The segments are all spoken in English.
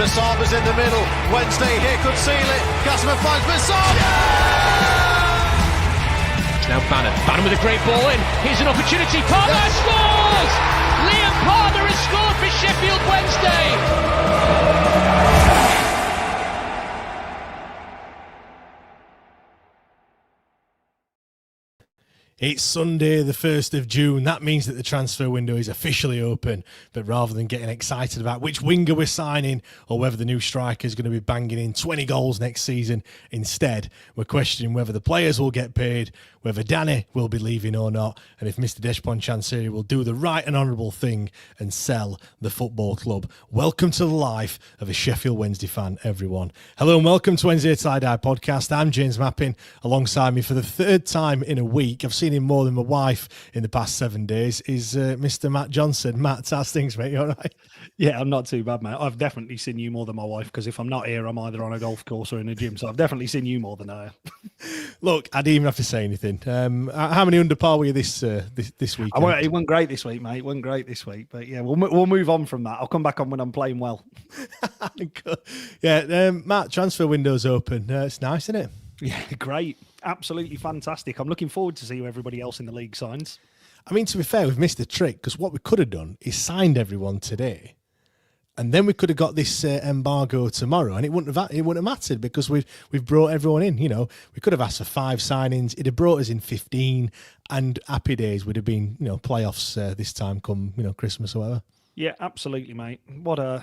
Massaba's in the middle. Wednesday here could seal it. Gassama finds Masaba. It's now Bannon. Bannon with a great ball in. Here's an opportunity. Palmer scores! Liam Palmer has scored for Sheffield Wednesday. It's Sunday, the 1st of June. That means that the transfer window is officially open. But rather than getting excited about which winger we're signing or whether the new striker is going to be banging in 20 goals next season, instead, we're questioning whether the players will get paid, whether Danny will be leaving or not, and if Mr. Deshpon Chansiri will do the right and honourable thing and sell the football club. Welcome to the life of a Sheffield Wednesday fan, everyone. Hello and welcome to Wednesday Tie-Dye Podcast. I'm James Mappin. Alongside me for the third time in a week, I've seen him more than my wife in the past 7 days, is Mr. Matt Johnson. Matt, how's things, mate? You all right? Yeah, I'm not too bad, mate. I've definitely seen you more than my wife, because if I'm not here, I'm either on a golf course or in a gym. So I've definitely seen you more than her. Look, I didn't even have to say anything. How many under par were you this week? It went great this week, mate. It went great this week. But yeah, we'll move on from that. I'll come back on when I'm playing well. Yeah, Matt, transfer window's open. It's nice, isn't it? Yeah, great. Absolutely fantastic. I'm looking forward to see who everybody else in the league signs. I mean, to be fair, we've missed a trick, because what we could have done is signed everyone today, and then we could have got this embargo tomorrow, and it wouldn't have mattered, because we've brought everyone in. You know, we could have asked for 5 signings. It'd have brought us in 15, and happy days would have been, playoffs this time come, Christmas or whatever. Yeah, absolutely, mate. What a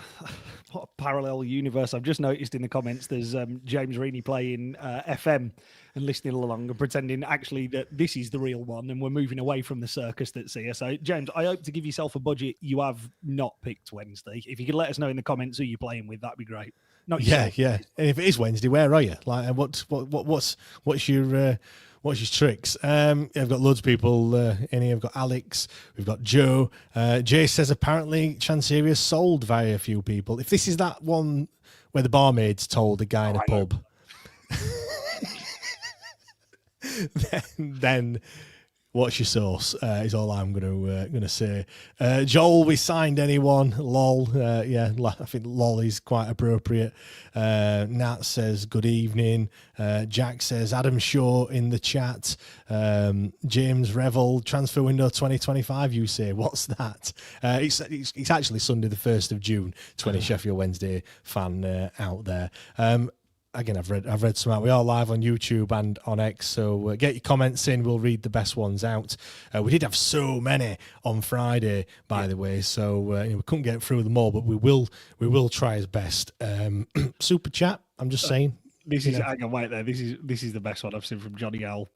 parallel universe. I've just noticed in the comments there's James Reaney playing FM and listening along and pretending actually that this is the real one and we're moving away from the circus that's here. So, James, I hope to give yourself a budget. You have not picked Wednesday. If you could let us know in the comments who you're playing with, that'd be great. Not yourself. Yeah. And if it is Wednesday, where are you? Like, what's your tricks? I've got loads of people in here. I've got Alex. We've got Joe. Jay says apparently Chansiri has sold via a few people. If this is that one where the barmaid's told the guy in a pub, then what's your source? Is all I'm gonna say. Joel, we signed anyone? Lol. Yeah, I think lol is quite appropriate. Nat says good evening. Jack says Adam Shaw in the chat. James Revel, transfer window 2025. You say what's that? It's actually Sunday the 1st of June. 20 Sheffield Wednesday fan out there. Again, I've read some out. We are live on YouTube and on X, so get your comments in. We'll read the best ones out. We did have so many on Friday, by the way, so we couldn't get through them all, but we will try as best. Super chat. I'm just saying. I can wait there. This is the best one I've seen from Johnny Owl.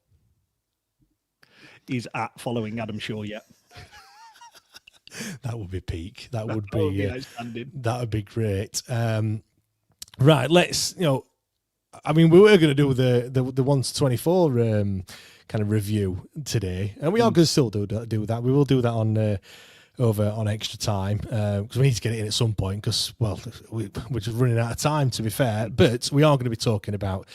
He's at following Adam Shaw yet. That would be peak. That would be outstanding. That would be great. Right, let's I mean, we were going to do the 1 to 24 kind of review today, and we are going to still do that. We will do that on over on extra time because we need to get it in at some point. Because we're just running out of time, to be fair. But we are going to be talking about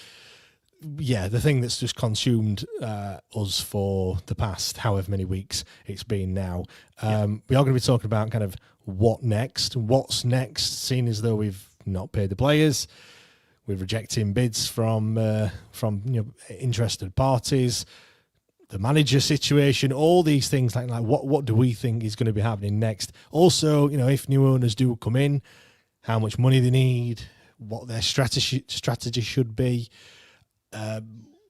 the thing that's just consumed us for the past however many weeks it's been now. We are going to be talking about kind of what's next, seeing as though we've not paid the players. We're rejecting bids from interested parties, the manager situation, all these things like what do we think is going to be happening next? Also, if new owners do come in, how much money they need, what their strategy should be,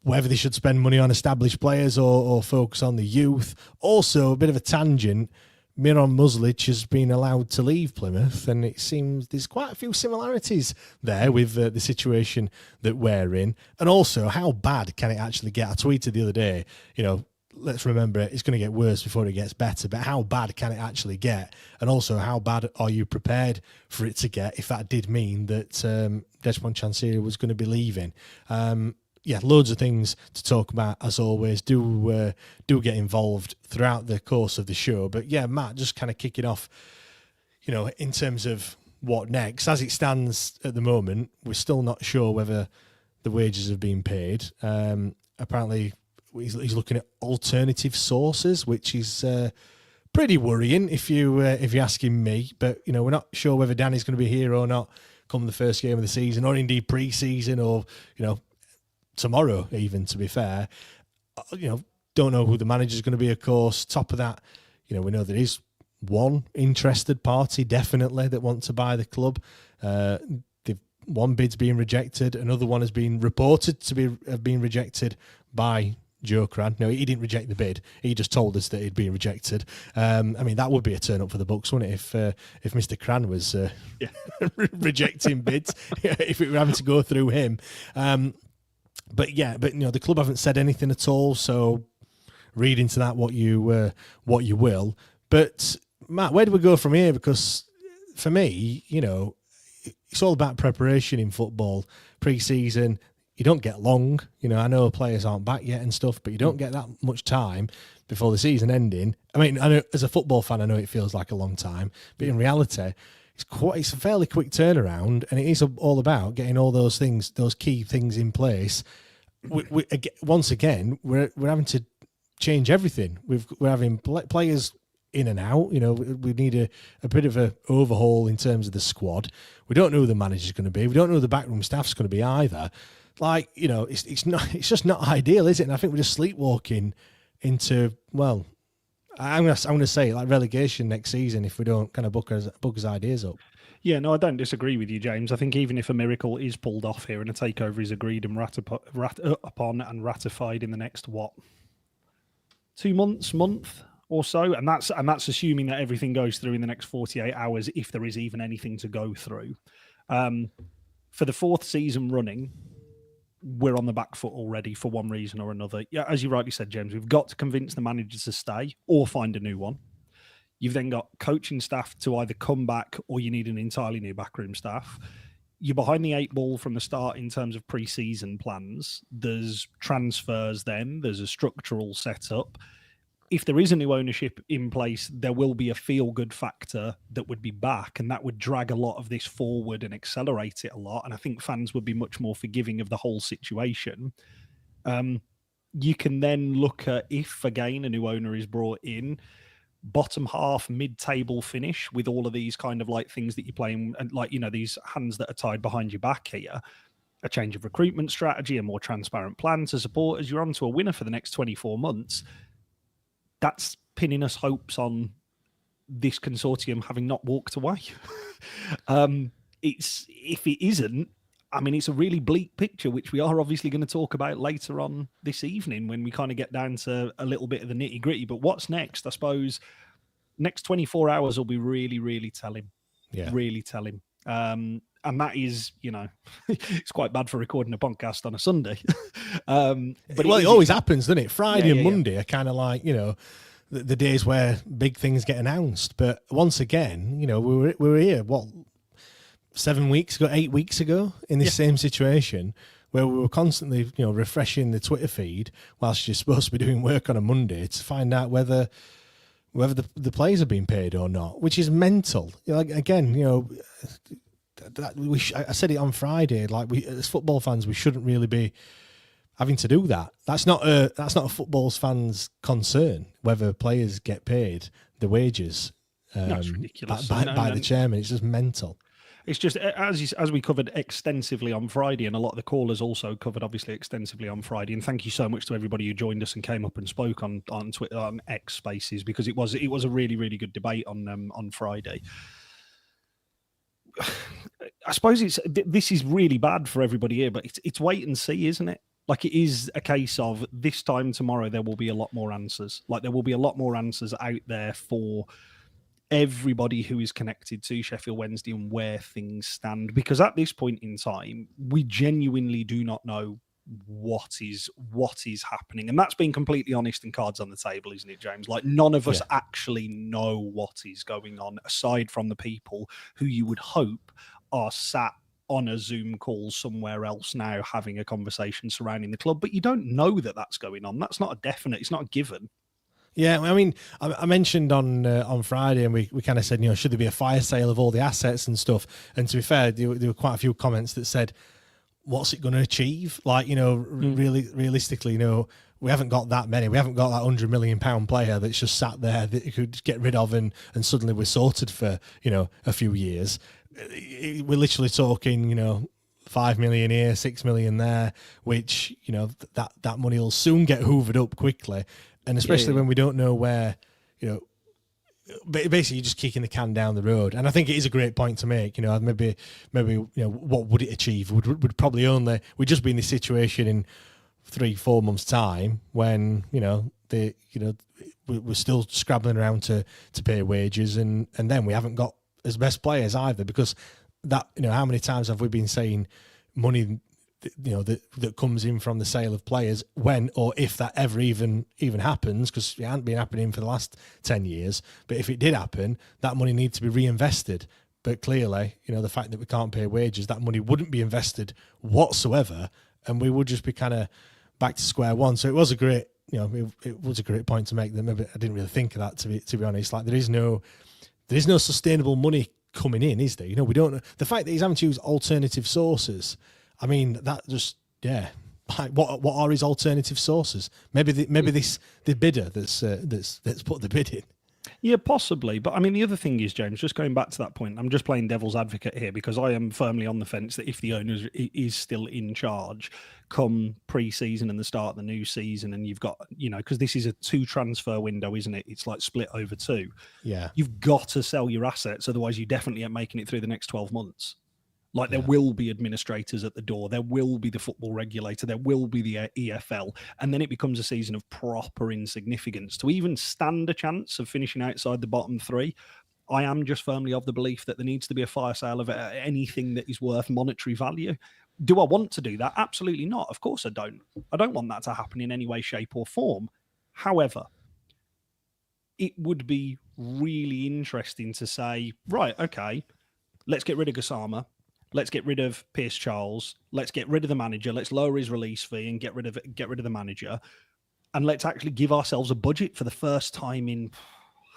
whether they should spend money on established players or focus on the youth. Also, a bit of a tangent. Miron Muslic has been allowed to leave Plymouth, and it seems there's quite a few similarities there with the situation that we're in. And also, how bad can it actually get? I tweeted the other day, let's remember it's going to get worse before it gets better, but how bad can it actually get? And also, how bad are you prepared for it to get if that did mean that Deshpon Chansiri was going to be leaving? Loads of things to talk about, as always. Do get involved throughout the course of the show. But Matt, just kind of kick it off, in terms of what next. As it stands at the moment, we're still not sure whether the wages have been paid. Apparently, he's looking at alternative sources, which is pretty worrying if you're asking me. But, we're not sure whether Danny's going to be here or not come the first game of the season, or indeed pre-season, or tomorrow even. To be fair, don't know who the manager is going to be. Of course, top of that, we know there is one interested party definitely that want to buy the club. One bid's being rejected. Another one has been reported to have been rejected by Joe Cran. No, he didn't reject the bid. He just told us that he'd been rejected. That would be a turn up for the books, wouldn't it? If Mr. Cran was rejecting bids, if it were having to go through him. But the club haven't said anything at all. So read into that what you will. But Matt, where do we go from here? Because for me, it's all about preparation in football. Pre-season, you don't get long. I know players aren't back yet and stuff, but you don't get that much time before the season ending. I know as a football fan, I know it feels like a long time, but in reality, it's a fairly quick turnaround, and it is all about getting all those things, those key things in place. Once again, we're having to change everything. We're having players in and out. We need a bit of an overhaul in terms of the squad. We don't know who the manager's going to be. We don't know who the backroom staff's going to be either. It's just not ideal, is it? And I think we're just sleepwalking into, well, I'm going to say like relegation next season if we don't kind of book his ideas up. Yeah, no, I don't disagree with you, James. I think even if a miracle is pulled off here and a takeover is agreed and upon and ratified in the next 2 month or so, and that's assuming that everything goes through in the next 48 hours, if there is even anything to go through. For the 4th season running, we're on the back foot already for one reason or another. Yeah, as you rightly said, James, we've got to convince the managers to stay or find a new one. You've then got coaching staff to either come back or you need an entirely new backroom staff. You're behind the 8 ball from the start in terms of pre-season plans. There's transfers then. There's a structural setup. If there is a new ownership in place, there will be a feel-good factor that would be back, and that would drag a lot of this forward and accelerate it a lot. And I think fans would be much more forgiving of the whole situation. You can then look at, if again a new owner is brought in, bottom half, mid-table finish with all of these kind of like things that you're playing, and these hands that are tied behind your back here. A change of recruitment strategy, a more transparent plan to support as you're on to a winner for the next 24 months. That's pinning us hopes on this consortium having not walked away. If it isn't, it's a really bleak picture, which we are obviously going to talk about later on this evening when we kind of get down to a little bit of the nitty gritty. But what's next? I suppose next 24 hours will be really, really telling. Yeah. Really telling. And that is, it's quite bad for recording a podcast on a Sunday. But it always happens, doesn't it? Friday and Monday are kind of like, the days where big things get announced. But once again, we were here, 8 weeks ago in this same situation where we were constantly, refreshing the Twitter feed whilst you're supposed to be doing work on a Monday to find out whether the players are being paid or not, which is mental. I said it on Friday. Like as football fans, we shouldn't really be having to do that. That's not a football fan's concern whether players get paid the wages. That's ridiculous by the chairman. It's just mental. It's just as we covered extensively on Friday, and a lot of the callers also covered obviously extensively on Friday. And thank you so much to everybody who joined us and came up and spoke on Twitter, on X Spaces, because it was a really, really good debate on Friday. I suppose this is really bad for everybody here, but it's wait and see, isn't it? Like, it is a case of this time tomorrow there will be a lot more answers. Like, there will be a lot more answers out there for everybody who is connected to Sheffield Wednesday and where things stand. Because at this point in time, we genuinely do not know what is happening. And that's being completely honest and cards on the table, isn't it, James? Like, none of us actually know what is going on, aside from the people who you would hope are sat on a Zoom call somewhere else now having a conversation surrounding the club. But you don't know that that's going on. That's not a definite, it's not a given. Yeah, I mean, I mentioned on Friday, and we kind of said, should there be a fire sale of all the assets and stuff? And to be fair, there were quite a few comments that said, what's it going to achieve? Like, really, realistically, we haven't got that many. We haven't got that £100 million player that's just sat there that you could get rid of and suddenly we're sorted for, a few years. we're literally talking, 5 million here, 6 million there, which, that money will soon get hoovered up quickly. And especially when we don't know where, basically you're just kicking the can down the road. And I think it is a great point to make. Maybe what would it achieve? Would probably we'd just be in this situation in 3-4 months' time when we're still scrabbling around to pay wages, and then we haven't got as best players either, because that how many times have we been saying money that comes in from the sale of players, when or if that ever even happens, because it hasn't been happening for the last 10 years, but if it did happen, that money needs to be reinvested. But clearly, the fact that we can't pay wages, that money wouldn't be invested whatsoever, and we would just be kind of back to square one. So it was a great, it was a great point to make. That maybe I didn't really think of that, to be honest. Like there is no sustainable money coming in, is there? We don't know. The fact that he's having to use alternative sources, I mean, that just, like what are his alternative sources? Maybe the bidder that's put the bid in. Yeah, possibly. But I mean, the other thing is, James, just going back to that point, I'm just playing devil's advocate here, because I am firmly on the fence that if the owner is still in charge come pre-season and the start of the new season, and you've got, because this is a 2 transfer window, isn't it? It's like split over 2. Yeah. You've got to sell your assets. Otherwise, you definitely ain't making it through the next 12 months. Like there will be administrators at the door. There will be the football regulator. There will be the EFL. And then it becomes a season of proper insignificance. To even stand a chance of finishing outside the bottom 3, I am just firmly of the belief that there needs to be a fire sale of anything that is worth monetary value. Do I want to do that? Absolutely not. Of course I don't. I don't want that to happen in any way, shape or form. However, it would be really interesting to say, right, okay, let's get rid of Gassama. Let's get rid of Pierce Charles. Let's get rid of the manager. Let's lower his release fee and get rid of the manager. And let's actually give ourselves a budget for the first time in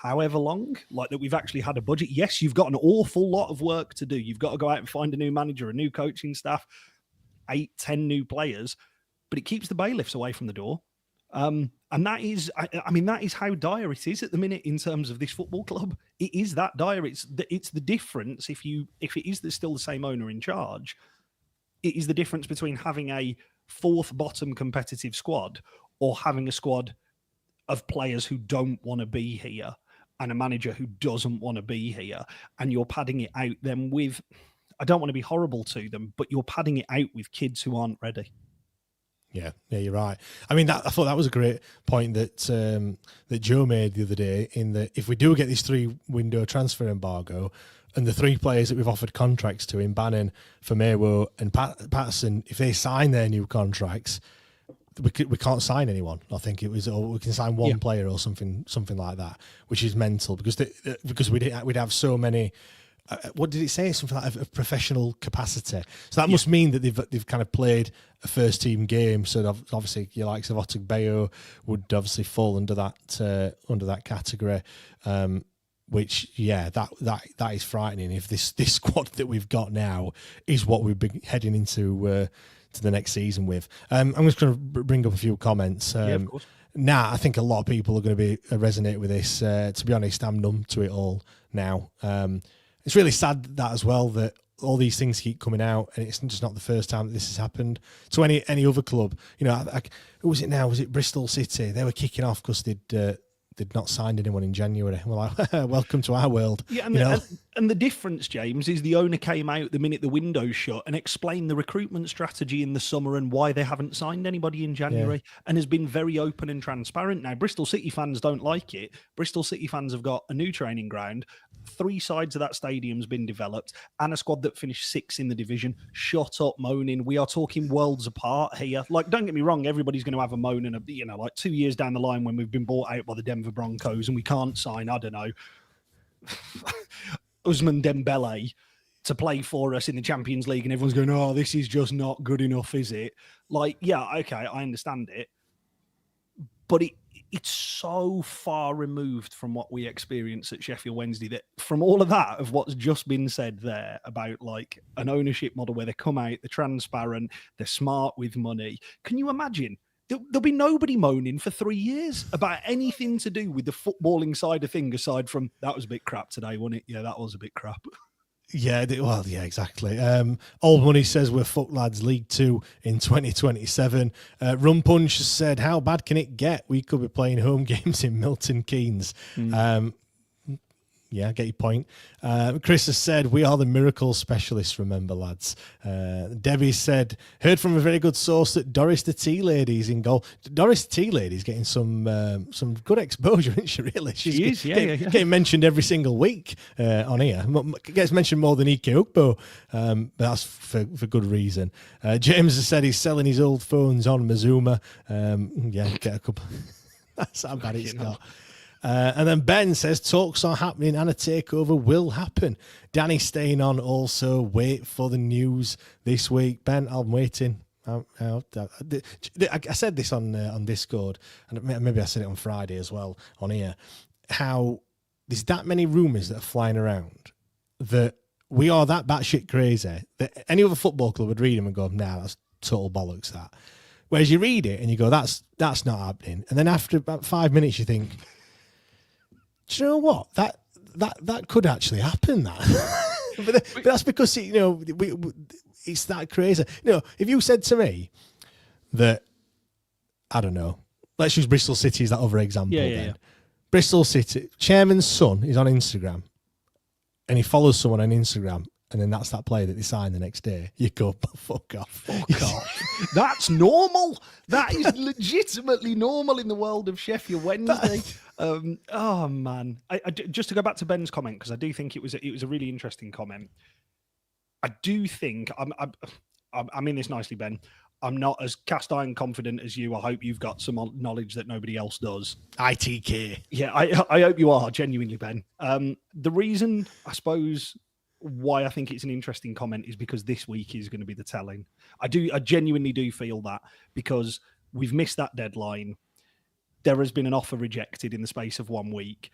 however long, like that we've actually had a budget. Yes, you've got an awful lot of work to do. You've got to go out and find a new manager, a new coaching staff, 8-10 new players, but it keeps the bailiffs away from the door. And that is, I mean, that is how dire it is at the minute in terms of this football club. It is that dire. It's the difference. If it is still the same owner in charge, it is the difference between having a 4th bottom competitive squad or having a squad of players who don't want to be here and a manager who doesn't want to be here. And you're padding it out then with, I don't want to be horrible to them, but you're padding it out with kids who aren't ready. Yeah, you're right. I mean, I thought that was a great point that that Joe made the other day, in that if we do get this 3-window transfer embargo, and the 3 players that we've offered contracts to in Bannon, Famewo and Patterson, if they sign their new contracts, we can't sign anyone. I think it was, or we can sign one player or something like that, which is mental, because we'd have so many. What did it say? Something like a professional capacity. So that must mean that they've kind of played a first team game. So obviously your likes of Otugbeyo would obviously fall under that category. Which that is frightening. If this squad that we've got now is what we've been heading into to the next season with. I'm just going to bring up a few comments. Of course. I think a lot of people are going to resonate with this. To be honest, I'm numb to it all now. It's really sad that as well, that all these things keep coming out, and it's just not the first time that this has happened to any other club. Who was it now? Was it Bristol City? They were kicking off because they'd not signed anyone in January. We're like, welcome to our world. Yeah, and the difference, James, is the owner came out the minute the window's shut and explained the recruitment strategy in the summer and why they haven't signed anybody in January, and has been very open and transparent. Now, Bristol City fans don't like it. Bristol City fans have got a new training ground. 3 sides of that stadium's been developed, and a squad that finished 6th in the division. Shut up moaning. We are talking worlds apart here. Like, don't get me wrong, everybody's going to have a moan, and like 2 years down the line when we've been bought out by the Denver Broncos and we can't sign, I don't know, Ousmane Dembele to play for us in the Champions League, and everyone's going, oh, this is just not good enough, is it? Like, yeah, okay, I understand it, but it's so far removed from what we experience at Sheffield Wednesday that from all of that, of what's just been said there about like an ownership model where they come out, they're transparent, they're smart with money. Can you imagine? There'll be nobody moaning for 3 years about anything to do with the footballing side of things, aside from, that was a bit crap today, wasn't it? Yeah, that was a bit crap. Yeah, well, yeah, exactly. Old Money says we're fuck lads, League 2 in 2027. Rum Punch said, how bad can it get? We could be playing home games in Milton Keynes. Yeah, I get your point. Chris has said, we are the miracle specialists, remember, lads. Debbie said, heard from a very good source that Doris the Tea Lady's in goal. Doris the Tea Lady's getting some good exposure, isn't she, really? She's getting mentioned every single week on here. Gets mentioned more than Ike Ugbo, but that's for good reason. James has said he's selling his old phones on Mazuma. Yeah, get a couple. That's how bad it's got. And then Ben says talks are happening and a takeover will happen. Danny staying on also. Wait for the news this week. Ben, I'm waiting. I said this on Discord, and maybe I said it on Friday as well on here. How there's that many rumours that are flying around that we are that batshit crazy that any other football club would read them and go, "Nah, that's total bollocks." That. Whereas you read it and you go, "That's not happening," and then after about 5 minutes you think, do you know what? That could actually happen. That, but that's because it's that crazy. If you said to me that, I don't know, let's use Bristol City as that other example. Yeah. Bristol City chairman's son is on Instagram, and he follows someone on Instagram, and then that's that player that they sign the next day. You go, fuck off. That's normal. That is legitimately normal in the world of Sheffield Wednesday. Oh man! I just to go back to Ben's comment, because I do think it was a really interesting comment. I do think I'm in this nicely, Ben. I'm not as cast iron confident as you. I hope you've got some knowledge that nobody else does. ITK. Yeah, I hope you are genuinely, Ben. The reason, I suppose, why I think it's an interesting comment is because this week is going to be the telling. I genuinely do feel that, because we've missed that deadline. There has been an offer rejected in the space of 1 week.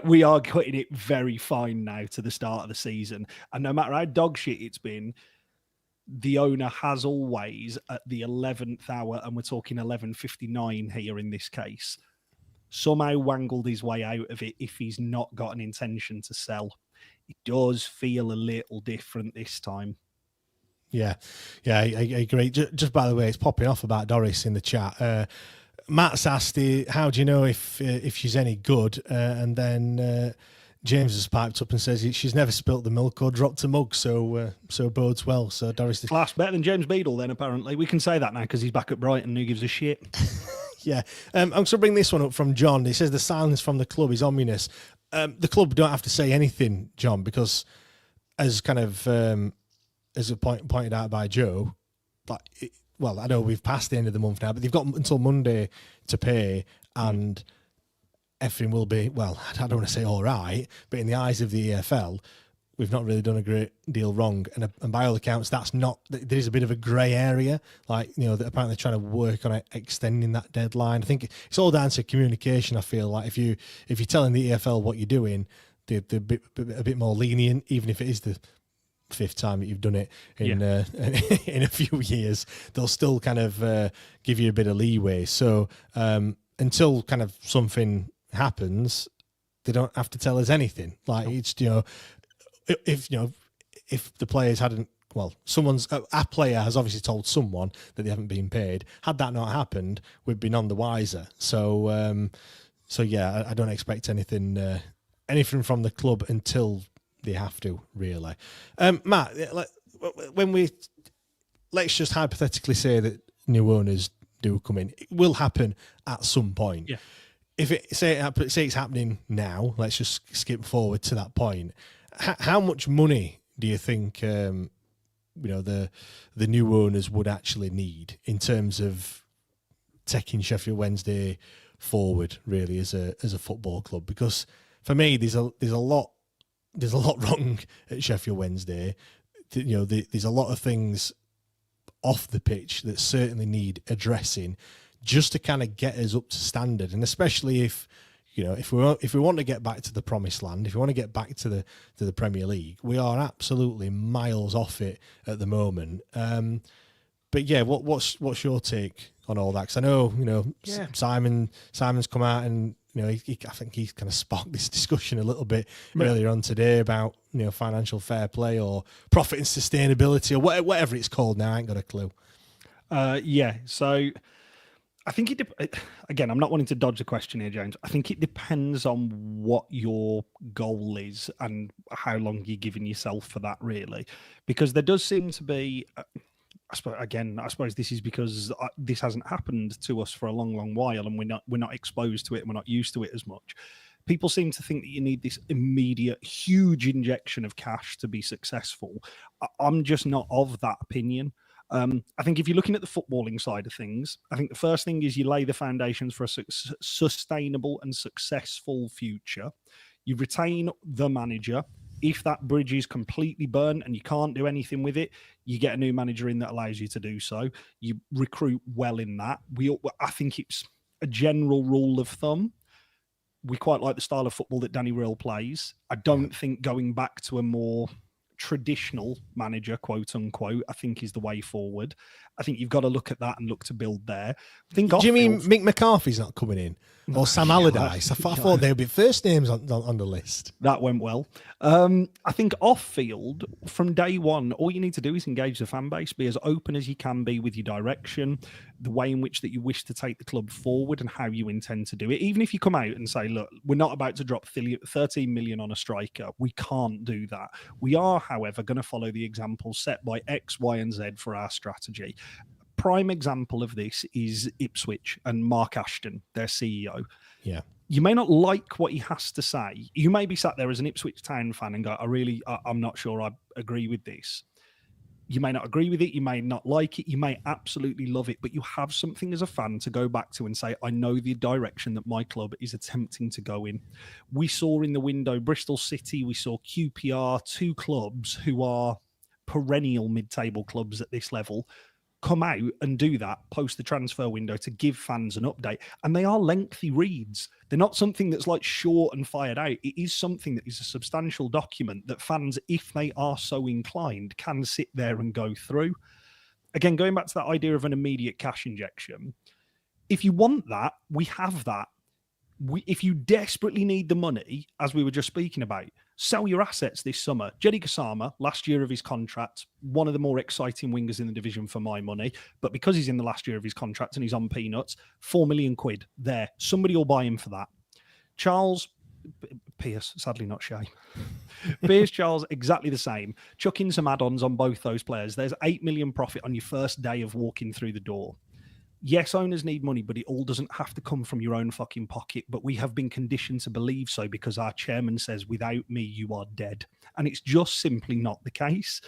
We are cutting it very fine now to the start of the season. And no matter how dog shit it's been, the owner has always, at the 11th hour, and we're talking 11:59 here in this case, somehow wangled his way out of it if he's not got an intention to sell. It does feel a little different this time. Yeah, I agree. Just by the way, it's popping off about Doris in the chat. Matt's asked, how do you know if she's any good? And then James has piped up and says she's never spilt the milk or dropped a mug, so bodes well. So Doris, class better than James Beadle then, apparently. We can say that now because he's back at Brighton. Who gives a shit? Yeah. I'm going to bring this one up from John. He says the silence from the club is ominous. The club don't have to say anything, John, because as kind of as pointed out by Joe, well, I know we've passed the end of the month now, but they've got until Monday to pay, and everything will be, well, I don't want to say all right, but in the eyes of the EFL, we've not really done a great deal wrong. And by all accounts, there is a bit of a grey area, that apparently they're trying to work on extending that deadline. I think it's all down to communication. I feel like if you're telling the EFL what you're doing, they're a bit more lenient, even if it is the 5th time that you've done it in a few years, they'll still kind of give you a bit of leeway. So until kind of something happens, they don't have to tell us anything. It's if the players hadn't, well, a player has obviously told someone that they haven't been paid. Had that not happened, we'd be none the wiser. So yeah, I don't expect anything from the club until they have to, really. Matt, let's just hypothetically say that new owners do come in. It will happen at some point. Yeah. If say it's happening now, let's just skip forward to that point. How much money do you think the new owners would actually need in terms of taking Sheffield Wednesday forward, really, as a football club? Because for me, there's a lot wrong at Sheffield Wednesday. There's a lot of things off the pitch that certainly need addressing, just to kind of get us up to standard. And especially if we want to get back to the promised land, if we want to get back to the Premier League, we are absolutely miles off it at the moment. But yeah, what's your take on all that? Because I know Simon's come out and I think he's kind of sparked this discussion a little bit earlier on today about financial fair play or profit and sustainability or whatever it's called now. I ain't got a clue. So I think again, I'm not wanting to dodge the question here, James. I think it depends on what your goal is and how long you're giving yourself for that, really, because there does seem to be. I suppose this is because this hasn't happened to us for a long, long while, and we're not exposed to it, and we're not used to it as much. People seem to think that you need this immediate, huge injection of cash to be successful. I'm just not of that opinion. I think if you're looking at the footballing side of things, I think the first thing is you lay the foundations for a sustainable and successful future. You retain the manager. If that bridge is completely burnt and you can't do anything with it, you get a new manager in that allows you to do so. You recruit well in that. I think it's a general rule of thumb. We quite like the style of football that Danny Röhl plays. I don't think going back to a more traditional manager, quote unquote, I think is the way forward. I think you've got to look at that and look to build there. Do you mean Mick McCarthy's not coming in? Or Sam Allardyce? I thought they would be first names on the list. That went well. I think off field, from day one, all you need to do is engage the fan base, be as open as you can be with your direction, the way in which that you wish to take the club forward and how you intend to do it. Even if you come out and say, look, we're not about to drop 13 million on a striker. We can't do that. We are, however, going to follow the example set by X, Y, and Z for our strategy. Prime example of this is Ipswich and Mark Ashton, their CEO. Yeah. You may not like what he has to say. You may be sat there as an Ipswich Town fan and go, I'm not sure I agree with this. You may not agree with it. You may not like it. You may absolutely love it, but you have something as a fan to go back to and say, I know the direction that my club is attempting to go in. We saw in the window Bristol City, we saw QPR, two clubs who are perennial mid-table clubs at this level, come out and do that post the transfer window to give fans an update. And they are lengthy reads. They're not something that's like short and fired out. It is something that is a substantial document that fans, if they are so inclined, can sit there and go through. Again, going back to that idea of an immediate cash injection, if you want that, we have that. If you desperately need the money, as we were just speaking about, sell your assets this summer. Jedi Kasama, last year of his contract, one of the more exciting wingers in the division for my money. But because he's in the last year of his contract and he's on peanuts, £4 million there. Somebody will buy him for that. Charles Pierce, sadly not Shay. Pierce, Charles, exactly the same. Chuck in some add-ons on both those players. There's 8 million profit on your first day of walking through the door. Yes, owners need money, but it all doesn't have to come from your own fucking pocket. But we have been conditioned to believe so because our chairman says, without me, you are dead. And it's just simply not the case.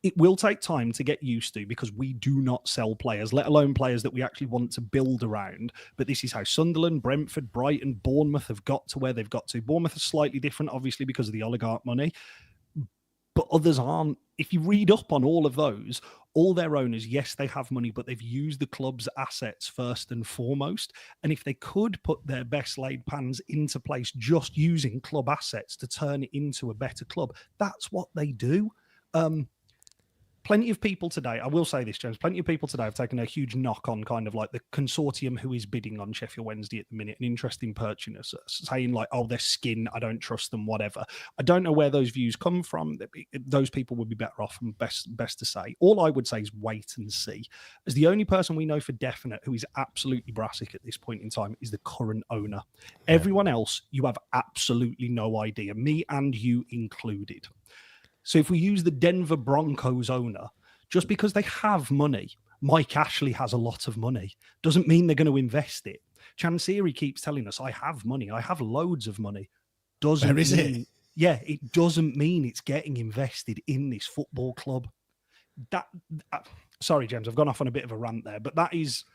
It will take time to get used to because we do not sell players, let alone players that we actually want to build around. But this is how Sunderland, Brentford, Brighton, Bournemouth have got to where they've got to. Bournemouth is slightly different, obviously, because of the oligarch money. But others aren't. If you read up on all of those, all their owners, yes, they have money, but they've used the club's assets first and foremost. And if they could put their best laid plans into place just using club assets to turn it into a better club, that's what they do. Plenty of people today, I will say this, James, plenty of people today have taken a huge knock on kind of like the consortium who is bidding on Sheffield Wednesday at the minute, an interesting purchasers, saying like, oh, their skin, I don't trust them, whatever. I don't know where those views come from. Those people would be better off and best to say. All I would say is wait and see. As the only person we know for definite who is absolutely brassic at this point in time is the current owner. Yeah. Everyone else, you have absolutely no idea, me and you included. So if we use the Denver Broncos owner, just because they have money, Mike Ashley has a lot of money, doesn't mean they're going to invest it. Chansiri keeps telling us, I have money, I have loads of money. Doesn't Where is mean, it? Yeah, it doesn't mean it's getting invested in this football club. Sorry, James, I've gone off on a bit of a rant there, but that is,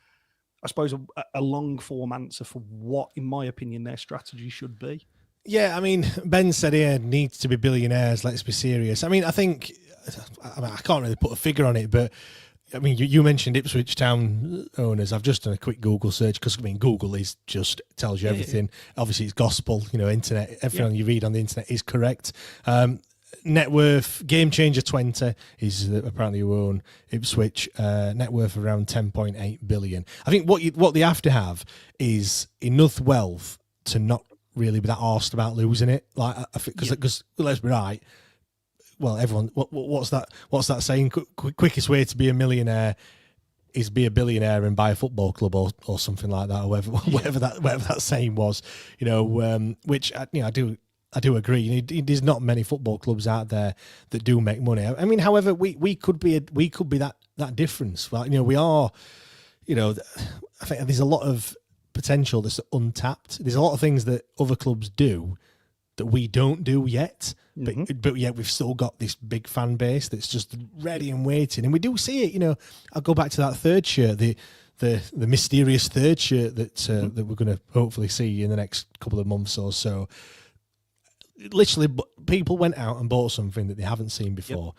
I suppose, a long form answer for what, in my opinion, their strategy should be. Yeah, I mean, Ben said here needs to be billionaires. Let's be serious. I mean, I think I can't really put a figure on it, but I mean, you mentioned Ipswich Town owners. I've just done a quick Google search because I mean, Google is just tells you everything. Yeah. Obviously, it's gospel. You know, internet. Everything you read on the internet is correct. Net worth, Game Changer 20 is apparently who own Ipswich. Net worth around 10.8 billion. I think what they have to have is enough wealth to not really be that arsed about losing it. Like, because let's be right. Well, everyone, what's that saying? Quickest way to be a millionaire is be a billionaire and buy a football club or something like that, or whatever that saying was. Which I do agree. There's not many football clubs out there that do make money. I mean, however, we could be that difference. Like, we are. I think there's a lot of potential that's untapped. There's a lot of things that other clubs do that we don't do yet, but yet we've still got this big fan base that's just ready and waiting, and we do see it. I'll go back to that third shirt, the mysterious third shirt that we're going to hopefully see in the next couple of months or so. Literally, people went out and bought something that they haven't seen before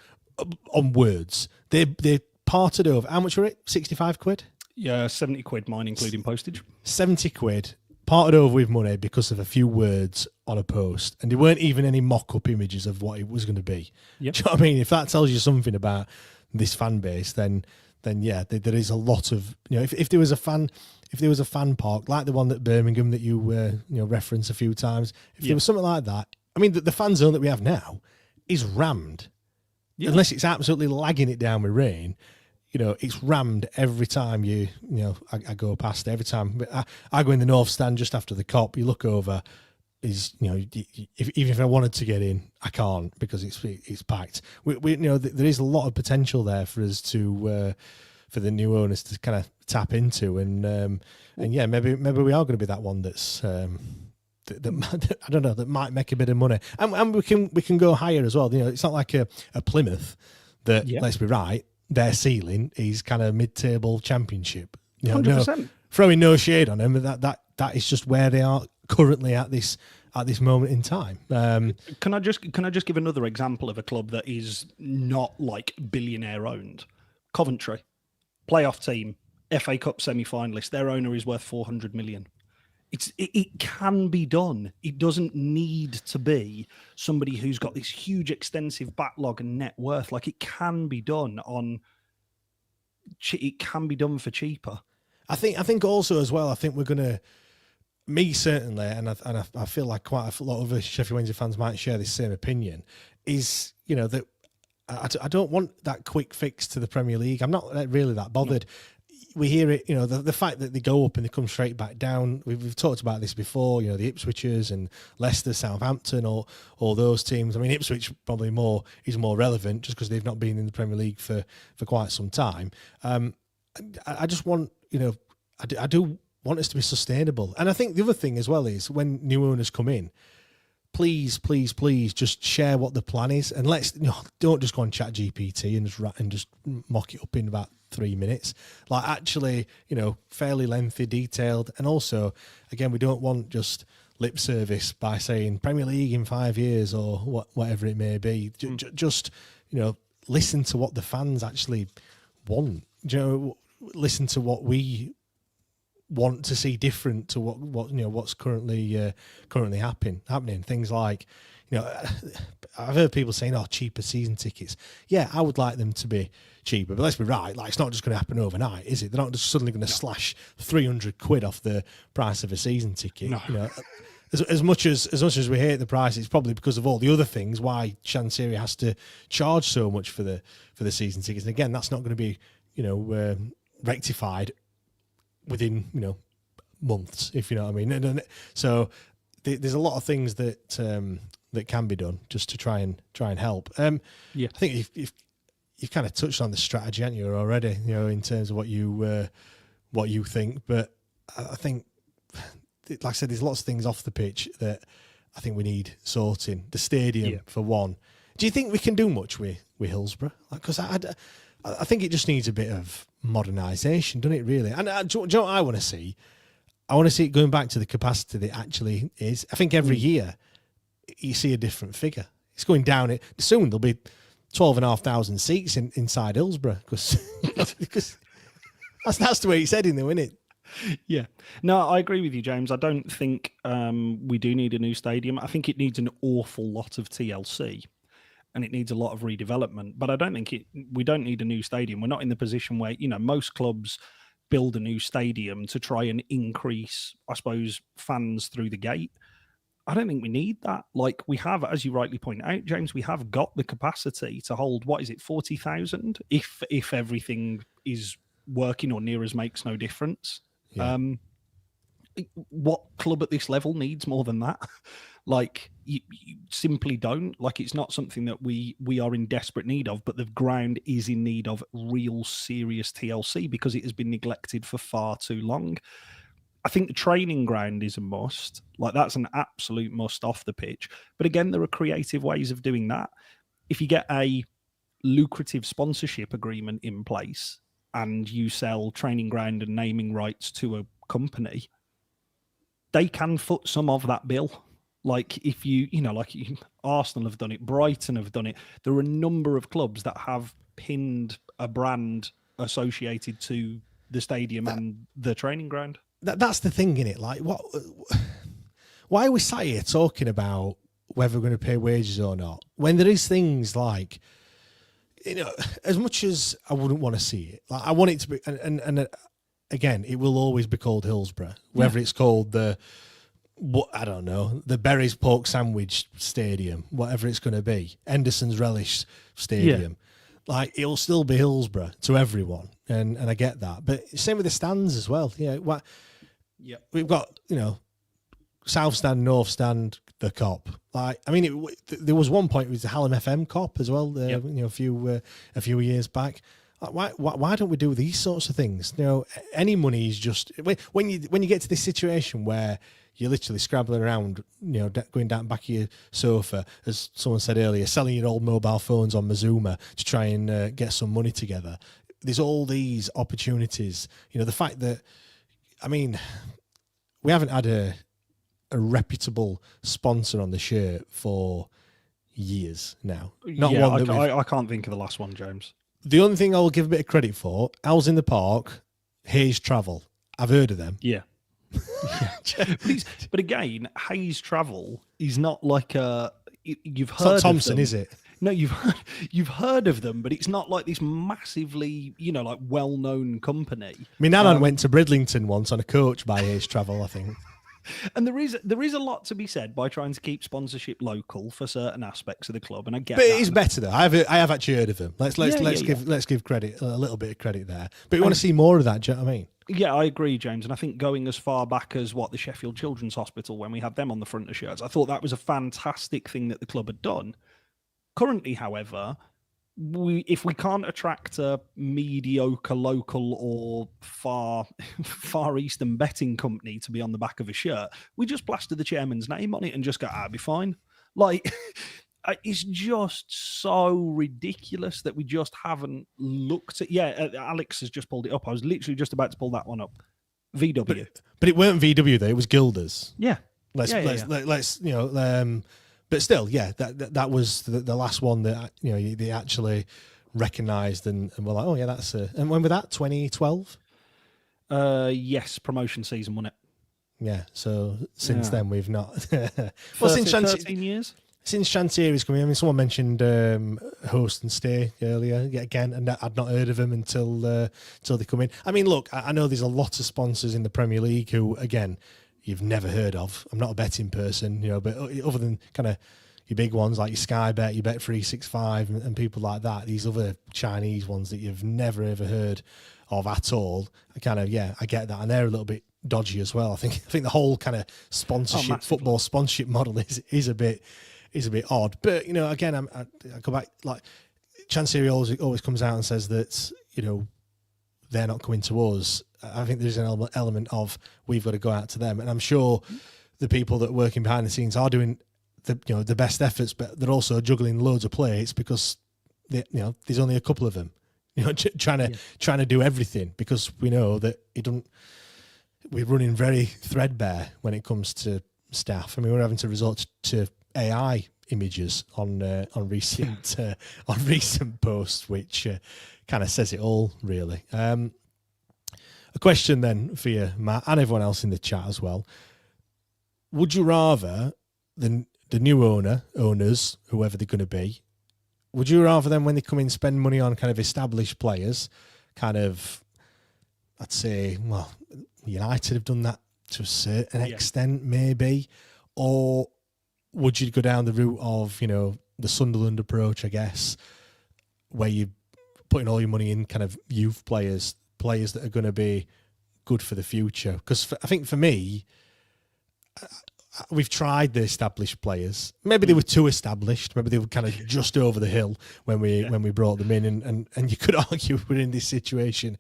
on words. They parted over. How much were it? 65 quid. Yeah, 70 quid, mine including postage. 70 quid, parted over with money because of a few words on a post. And there weren't even any mock-up images of what it was going to be. Yep. Do you know what I mean? If that tells you something about this fan base, then yeah, there is a lot of, if there was a fan park, like the one at Birmingham that you reference a few times, if there was something like that, I mean, the fan zone that we have now is rammed. Yeah. Unless it's absolutely lagging it down with rain. It's rammed every time I go past it. Every time I go in the north stand just after the Cop, you look over, even if I wanted to get in, I can't because it's packed. There is a lot of potential there for us to for the new owners to kind of tap into, and maybe we are going to be that one that's that I don't know, that might make a bit of money, and we can go higher as well. It's not like a Plymouth that, let's be right, their ceiling is kind of mid-table championship. 100%. Throwing no shade on them, but that is just where they are currently at this moment in time. Can I just give another example of a club that is not like billionaire owned? Coventry, playoff team, FA Cup semi-finalist. Their owner is worth 400 million. It can be done. It doesn't need to be somebody who's got this huge, extensive backlog and net worth. Like, it can be done it can be done for cheaper. I think also as well, I think we're going to, me certainly, and I feel like quite a lot of other Sheffield Wednesday fans might share this same opinion, is, that I don't want that quick fix to the Premier League. I'm not really that bothered. No. We hear it, the fact that they go up and they come straight back down. We've talked about this before, the Ipswichers and Leicester, Southampton, or those teams. I mean, Ipswich probably is more relevant just because they've not been in the Premier League for quite some time. I just want, I do want us to be sustainable. And I think the other thing as well is when new owners come in, please just share what the plan is, and don't just go on ChatGPT and just mock it up in about 3 minutes. Like, actually, fairly lengthy, detailed, and also, again, we don't want just lip service by saying Premier League in 5 years or whatever it may be. Just listen to what the fans actually want. Listen to what we want to see different to what's currently happening. Things like, I've heard people saying, cheaper season tickets. Yeah, I would like them to be cheaper, but let's be right, like, it's not just going to happen overnight, is it? They're not just suddenly going to slash 300 quid off the price of a season ticket. No. As much as we hate the price, it's probably because of all the other things why Chancery has to charge so much for the season tickets. And again, that's not going to be rectified within months, if you know what I mean. And so there's a lot of things that can be done just to try and help. I think you've kind of touched on the strategy, haven't you, already? In terms of what you think. But I think, like I said, there's lots of things off the pitch that I think we need sorting. The stadium, for one. Do you think we can do much with Hillsborough? Because I think it just needs a bit of modernisation, doesn't it, really? And do you know what I want to see? I want to see it going back to the capacity that it actually is. I think every year you see a different figure. It's going down. Soon there'll be 12,500 seats inside Hillsborough because that's the way it's heading, though, isn't it? Yeah. No, I agree with you, James. I don't think we do need a new stadium. I think it needs an awful lot of TLC. And it needs a lot of redevelopment, but I don't think we don't need a new stadium. We're not in the position where, most clubs build a new stadium to try and increase, I suppose, fans through the gate. I don't think we need that. Like, we have, as you rightly point out, James, we have got the capacity to hold, 40,000 if everything is working or near as makes no difference. Yeah. What club at this level needs more than that? Like, you simply don't. Like, it's not something that we are in desperate need of, but the ground is in need of real serious TLC because it has been neglected for far too long. I think the training ground is a must. Like, that's an absolute must off the pitch. But again, there are creative ways of doing that. If you get a lucrative sponsorship agreement in place and you sell training ground and naming rights to a company, they can foot some of that bill. Like, if Arsenal have done it, Brighton have done it. There are a number of clubs that have pinned a brand associated to the stadium and the training ground. That's the thing, innit? Like, why are we sat here talking about whether we're going to pay wages or not when there is things like, as much as I wouldn't want to see it, like, I want it to be, and again, it will always be called Hillsborough, whether it's called the Berry's Pork Sandwich Stadium, whatever it's going to be, Henderson's Relish Stadium. Like, it'll still be Hillsborough to everyone, and I get that. But same with the stands as well. We've got South Stand, North Stand, the Cop. Like, I mean, there was one point it was the Hallam FM Cop as well. A few years back. Like, why don't we do these sorts of things? Any money is just when you get to this situation where you're literally scrabbling around, going down the back of your sofa, as someone said earlier, selling your old mobile phones on Mazuma to try and get some money together. There's all these opportunities. The fact that, I mean, we haven't had a reputable sponsor on the shirt for years now. I can't think of the last one, James. The only thing I will give a bit of credit for, Owls in the Park, Hayes Travel. I've heard of them. Yeah. But again, Hayes Travel is not like you've heard. It's not Thompson, of them. Is it? No, you've heard of them, but it's not like this massively, like well-known company. My nan went to Bridlington once on a coach by Hayes Travel, I think. And there is a lot to be said by trying to keep sponsorship local for certain aspects of the club, and I get. But that. it is better though. I have actually heard of them. Let's give credit, a little bit of credit there. But we want to see more of that. Do you know what I mean? Yeah, I agree, James. And I think going as far back as the Sheffield Children's Hospital, when we had them on the front of shirts, I thought that was a fantastic thing that the club had done. Currently, however, if we can't attract a mediocre local or far eastern betting company to be on the back of a shirt, we just plaster the chairman's name on it and just go, be fine. Like, it's just so ridiculous that we just haven't looked at. Yeah, Alex has just pulled it up. I was literally just about to pull that one up. VW, but it weren't VW though. It was Gilders. Yeah. Let's but still, yeah, that was the last one that they actually recognised and were like, oh yeah, that's and when was that? 2012. Yes, promotion season, wasn't it? Yeah. So since then we've not. Since 13 years. Since Chantieri's coming, I mean, someone mentioned Host and Stay earlier, again, and I'd not heard of them until they come in. I mean, look, I know there's a lot of sponsors in the Premier League who, again, you've never heard of. I'm not a betting person, but other than kind of your big ones like your Sky Bet, your Bet365, and people like that, these other Chinese ones that you've never ever heard of at all, I get that, and they're a little bit dodgy as well. I think the whole kind of sponsorship, football sponsorship model is a bit odd. But again, I go back, like Chancery always comes out and says that they're not coming to us. I think there's an element of we've got to go out to them, and I'm sure the people that are working behind the scenes are doing the best efforts, but they're also juggling loads of plates because there's only a couple of them, trying to do everything, because we know that we're running very threadbare when it comes to staff. I mean, we're having to resort to AI images on recent posts, which kind of says it all, really. A question then for you, Matt, and everyone else in the chat as well. Would you rather the new owners, whoever they're going to be, would you rather them, when they come in, spend money on kind of established players, kind of I'd say, well, United have done that to a certain extent, maybe. Or would you go down the route of, the Sunderland approach, I guess, where you're putting all your money in kind of youth players that are going to be good for the future? Because I think for me, we've tried the established players. Maybe they were too established. Maybe they were kind of just over the hill when we brought them in. And you could argue we're in this situation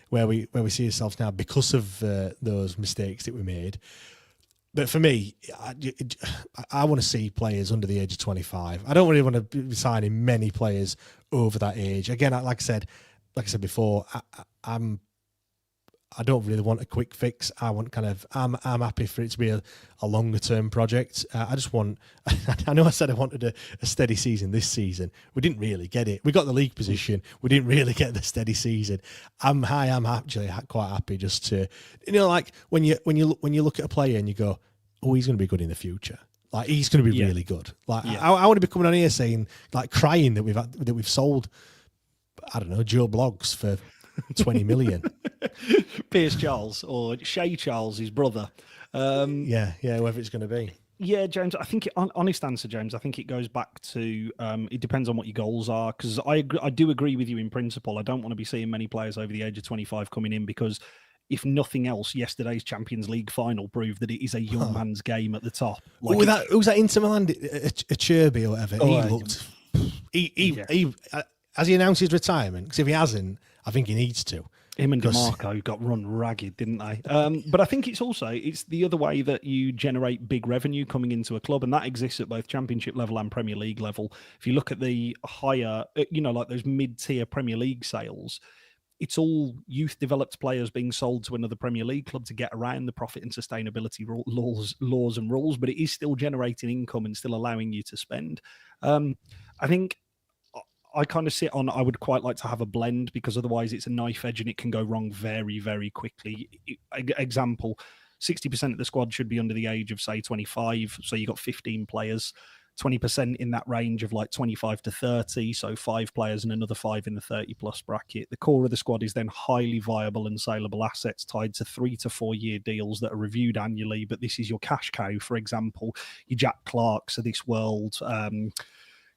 where we see ourselves now because of those mistakes that we made. But for me, I want to see players under the age of 25. I don't really want to be signing many players over that age. Again, like I said before, I don't really want a quick fix. I want I'm happy for it to be a longer term project. I just want, I know I said I wanted a steady season this season. We didn't really get it. We got the league position. We didn't really get the steady season. I'm actually quite happy just to, like when you look at a player and you go, oh, he's going to be good in the future. Like he's going to be really good. Like I want to be coming on here saying, like crying that we've sold, I don't know, Joe Bloggs for 20 million. Piers Charles or Shay Charles, his brother. Whoever it's going to be. Yeah, James, I think, honest answer, James, I think it goes back to, it depends on what your goals are, because I do agree with you in principle. I don't want to be seeing many players over the age of 25 coming in because, if nothing else, yesterday's Champions League final proved that it is a young man's game at the top. Like who's that Inter Milan, Acerbi or whatever? He looked... He has he announced his retirement? Because if he hasn't, I think he needs to. Him and DeMarco got run ragged, didn't they? But I think it's the other way that you generate big revenue coming into a club, and that exists at both Championship level and Premier League level. If you look at the higher, like those mid-tier Premier League sales, it's all youth-developed players being sold to another Premier League club to get around the profit and sustainability laws and rules, but it is still generating income and still allowing you to spend. I think I kind of sit on, I would quite like to have a blend because otherwise it's a knife edge and it can go wrong very, very quickly. Example, 60% of the squad should be under the age of, say, 25. So you got 15 players, 20% in that range of like 25 to 30. So 5 players and another 5 in the 30 plus bracket. The core of the squad is then highly viable and saleable assets tied to 3 to 4 year deals that are reviewed annually. But this is your cash cow, for example, your Jack Clarks of this world,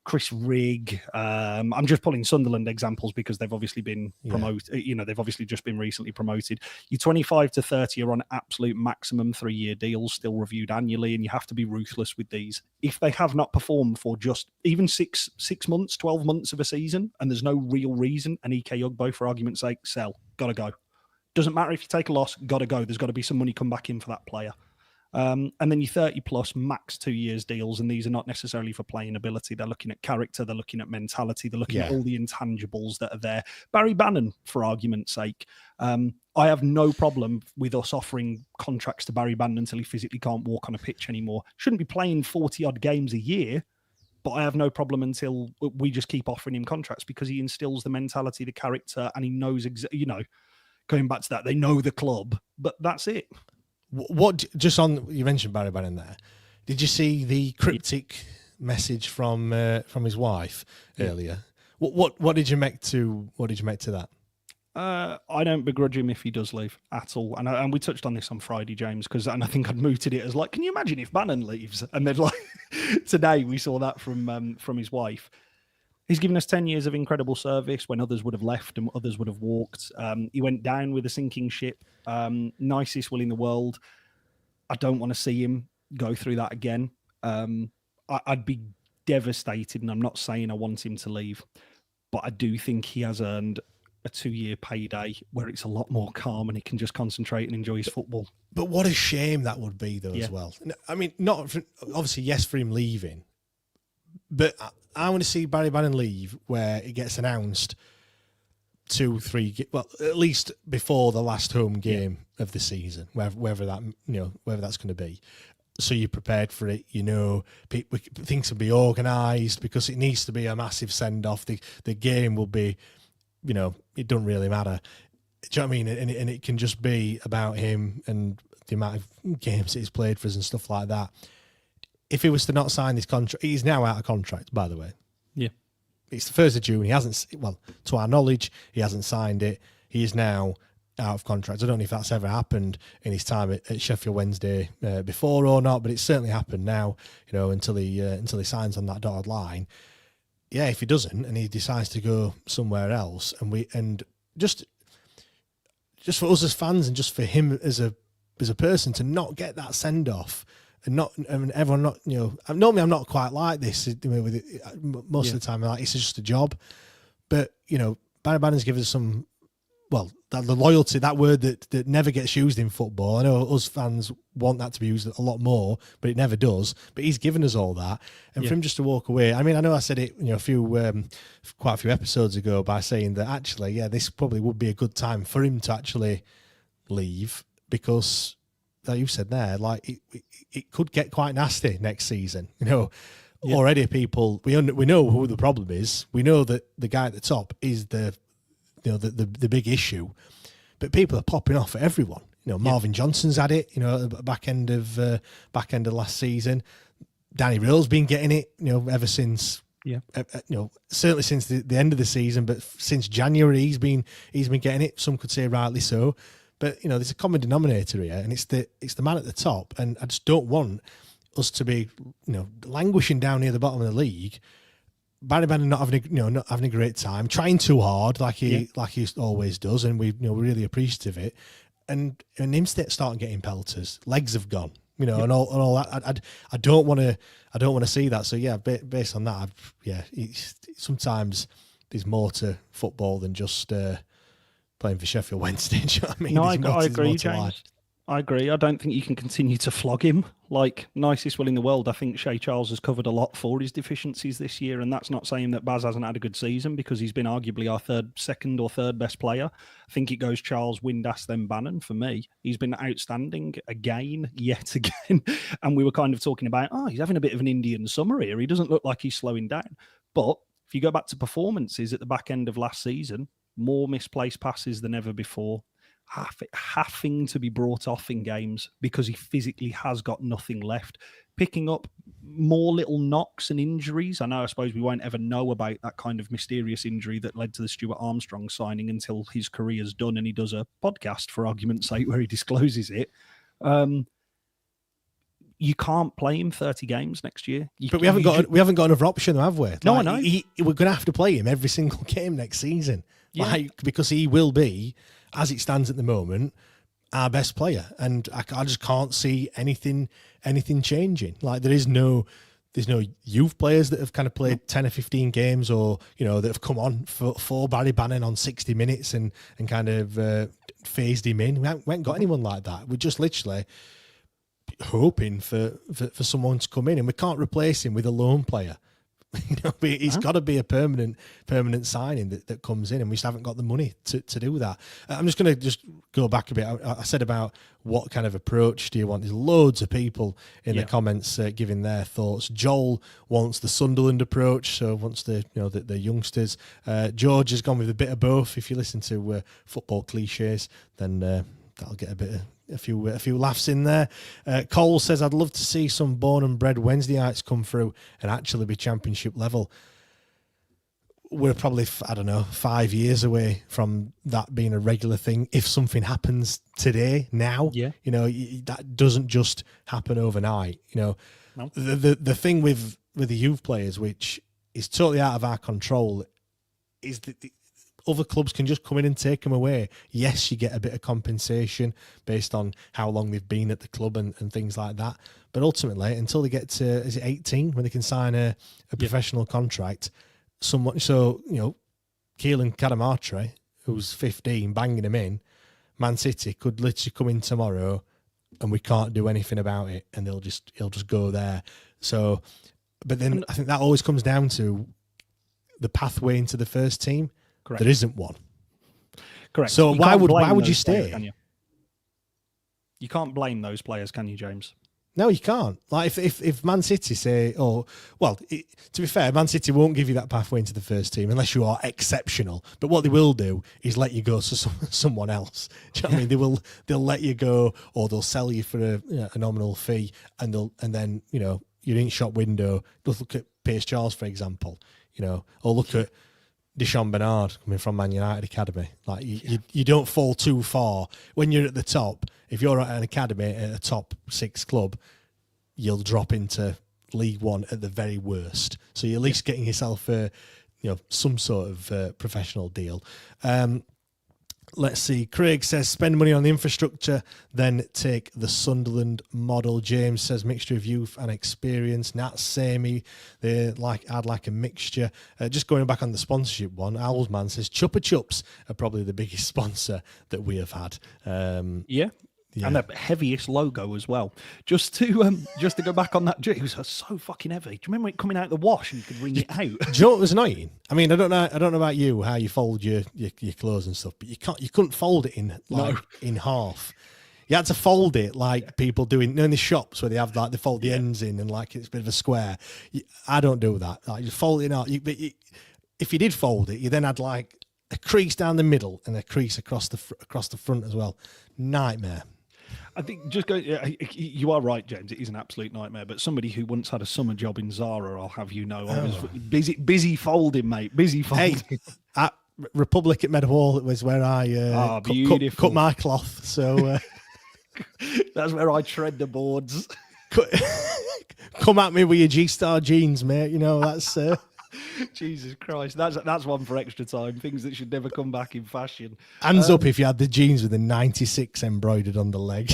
Chris Rigg. I'm just pulling Sunderland examples because they've obviously been promoted. They've obviously just been recently promoted. Your 25 to 30 are on absolute maximum 3 year deals, still reviewed annually, and you have to be ruthless with these. If they have not performed for just even six months, 12 months of a season, and there's no real reason, and EK Ugbo, for argument's sake, sell. Gotta go. Doesn't matter if you take a loss, gotta go. There's got to be some money come back in for that player. And then your 30 plus max 2 years deals, and these are not necessarily for playing ability. They're looking at character, they're looking at mentality, they're looking at all the intangibles that are there. Barry Bannon, for argument's sake, I have no problem with us offering contracts to Barry Bannon until he physically can't walk on a pitch anymore. Shouldn't be playing 40 odd games a year, but I have no problem until we just keep offering him contracts because he instills the mentality, the character, and he knows, going back to that, they know the club, but that's it. What just on, you mentioned Barry Bannon there. Did you see the cryptic message from his wife earlier? What did you make to that? I don't begrudge him if he does leave at all, and we touched on this on Friday, James, and I think I'd mooted it as like, can you imagine if Bannon leaves? And then like today we saw that from his wife. He's given us 10 years of incredible service when others would have left and others would have walked. He went down with a sinking ship. Nicest will in the world. I don't want to see him go through that again. I'd be devastated, and I'm not saying I want him to leave, but I do think he has earned a 2-year payday where it's a lot more calm and he can just concentrate and enjoy his football. But what a shame that would be, though, as well. I mean, not for, obviously, yes, for him leaving, but I want to see Barry Bannon leave where it gets announced 2-3, well, at least before the last home game of the season, whether that's going to be. So you're prepared for it, things will be organised because it needs to be a massive send off. The game will be, it doesn't really matter. Do you know what I mean? And it can just be about him and the amount of games that he's played for us and stuff like that. If he was to not sign this contract, he's now out of contract, by the way. Yeah. It's the 1st of June. He hasn't, well, to our knowledge, he hasn't signed it. He is now out of contract. I don't know if that's ever happened in his time at Sheffield Wednesday before or not, but it's certainly happened now. Until he signs on that dotted line. Yeah, if he doesn't and he decides to go somewhere else, and just for us as fans and just for him as a person to not get that send off. And everyone not, normally I'm not quite like this with it, most of the time. Like, it's just a job, but Barry Bannon's given us some. Well, the loyalty, that word that never gets used in football. I know us fans want that to be used a lot more, but it never does. But he's given us all that, and for him just to walk away. I mean, I know I said it, quite a few episodes ago by saying that actually, this probably would be a good time for him to actually leave because. Like you said there, like it could get quite nasty next season. Already people we know who the problem is. We know that the guy at the top is the big issue, but people are popping off at everyone. Marvin Johnson's had it. At the back end of last season. Danny Rill's been getting it. Ever since. Certainly since the end of the season, but since January he's been getting it. Some could say rightly so. But there's a common denominator here, and it's the man at the top. And I just don't want us to be languishing down near the bottom of the league. Barry Bannon not having a great time, trying too hard like he always does, and we're really appreciative of it. And him starting getting pelters, legs have gone, and all that. I don't want to see that. So based on that, sometimes there's more to football than just. Playing for Sheffield Wednesday, do you know what I mean? No, I agree, James. I agree. I don't think you can continue to flog him. Like, nicest will in the world, I think Shea Charles has covered a lot for his deficiencies this year, and that's not saying that Baz hasn't had a good season because he's been arguably our second or third best player. I think it goes Charles, Windass, then Bannon for me. He's been outstanding yet again. And we were kind of talking about, he's having a bit of an Indian summer here. He doesn't look like he's slowing down. But if you go back to performances at the back end of last season, more misplaced passes than ever before, having to be brought off in games because he physically has got nothing left, picking up more little knocks and injuries. I suppose we won't ever know about that kind of mysterious injury that led to the Stuart Armstrong signing until his career's done and he does a podcast, for argument's sake, where he discloses it. You can't play him 30 games next year. But we haven't got another option, have we? No, I know. We're going to have to play him every single game next season. Because he will be, as it stands at the moment, our best player, and I just can't see anything changing. Like there's no youth players that have kind of played 10 or 15 games, or that have come on for Barry Bannon on 60 minutes and kind of phased him in. We haven't got anyone like that. We're just literally hoping for someone to come in, and we can't replace him with a loan player. It's got to be a permanent signing that comes in, and we just haven't got the money to do that. I'm just going to go back a bit. I said about what kind of approach do you want? There's loads of people in the comments giving their thoughts. Joel wants the Sunderland approach, so wants the youngsters. George has gone with a bit of both. If you listen to football cliches, then that'll get a few laughs in there. Cole says, I'd love to see some born and bred Wednesdayites come through and actually be championship level. We're probably, 5 years away from that being a regular thing. If something happens today, now, that doesn't just happen overnight. No. The thing with the youth players, which is totally out of our control, is that other clubs can just come in and take them away. Yes, you get a bit of compensation based on how long they've been at the club and things like that. But ultimately, until they get to, is it 18, when they can sign a professional contract, Keelan Cadamartre, who's 15, banging him in, Man City could literally come in tomorrow and we can't do anything about it, and he'll just go there. So, but then I think that always comes down to the pathway into the first team. Correct. There isn't one. Correct. So why would you stay? Players, you can't blame those players, can you, James? No, you can't. Like if Man City say, to be fair, Man City won't give you that pathway into the first team unless you are exceptional. But what they will do is let you go to someone else. Do you know what I mean? They'll let you go, or they'll sell you for a nominal fee, and then you're in shop window. Just look at Pierce Charles, for example. Or look at Deshaun Bernard coming from Man United Academy. Like you don't fall too far when you're at the top. If you're at an academy at a top 6 club, you'll drop into League One at the very worst. So you're at least getting yourself some sort of professional deal. Let's see. Craig says spend money on the infrastructure, then take the Sunderland model. James says mixture of youth and experience. Nat samey. I'd like a mixture. Just going back on the sponsorship one, Owlsman says Chupa Chups are probably the biggest sponsor that we have had. Yeah. And the heaviest logo as well. Just to go back on that, it was so fucking heavy. Do you remember it coming out of the wash and you could wring it out? Do you know what was annoying? I mean, I don't know about you, how you fold your clothes and stuff, but you couldn't fold it in half. You had to fold it like people do in the shops where they have they fold the ends in and like it's a bit of a square. I don't do that. Like you fold it out. If you did fold it, you then had like a crease down the middle and a crease across the front as well. Nightmare. I think you are right, James. It is an absolute nightmare. But somebody who once had a summer job in Zara, I'll have you know, I was busy folding, mate. Busy folding. Hey, at Republic at Meadowhall, it was where I cut my cloth. So that's where I tread the boards. Come at me with your G-Star jeans, mate. You know that's. Jesus Christ, that's one for extra time. Things that should never come back in fashion. Hands up if you had the jeans with the 96 embroidered on the leg.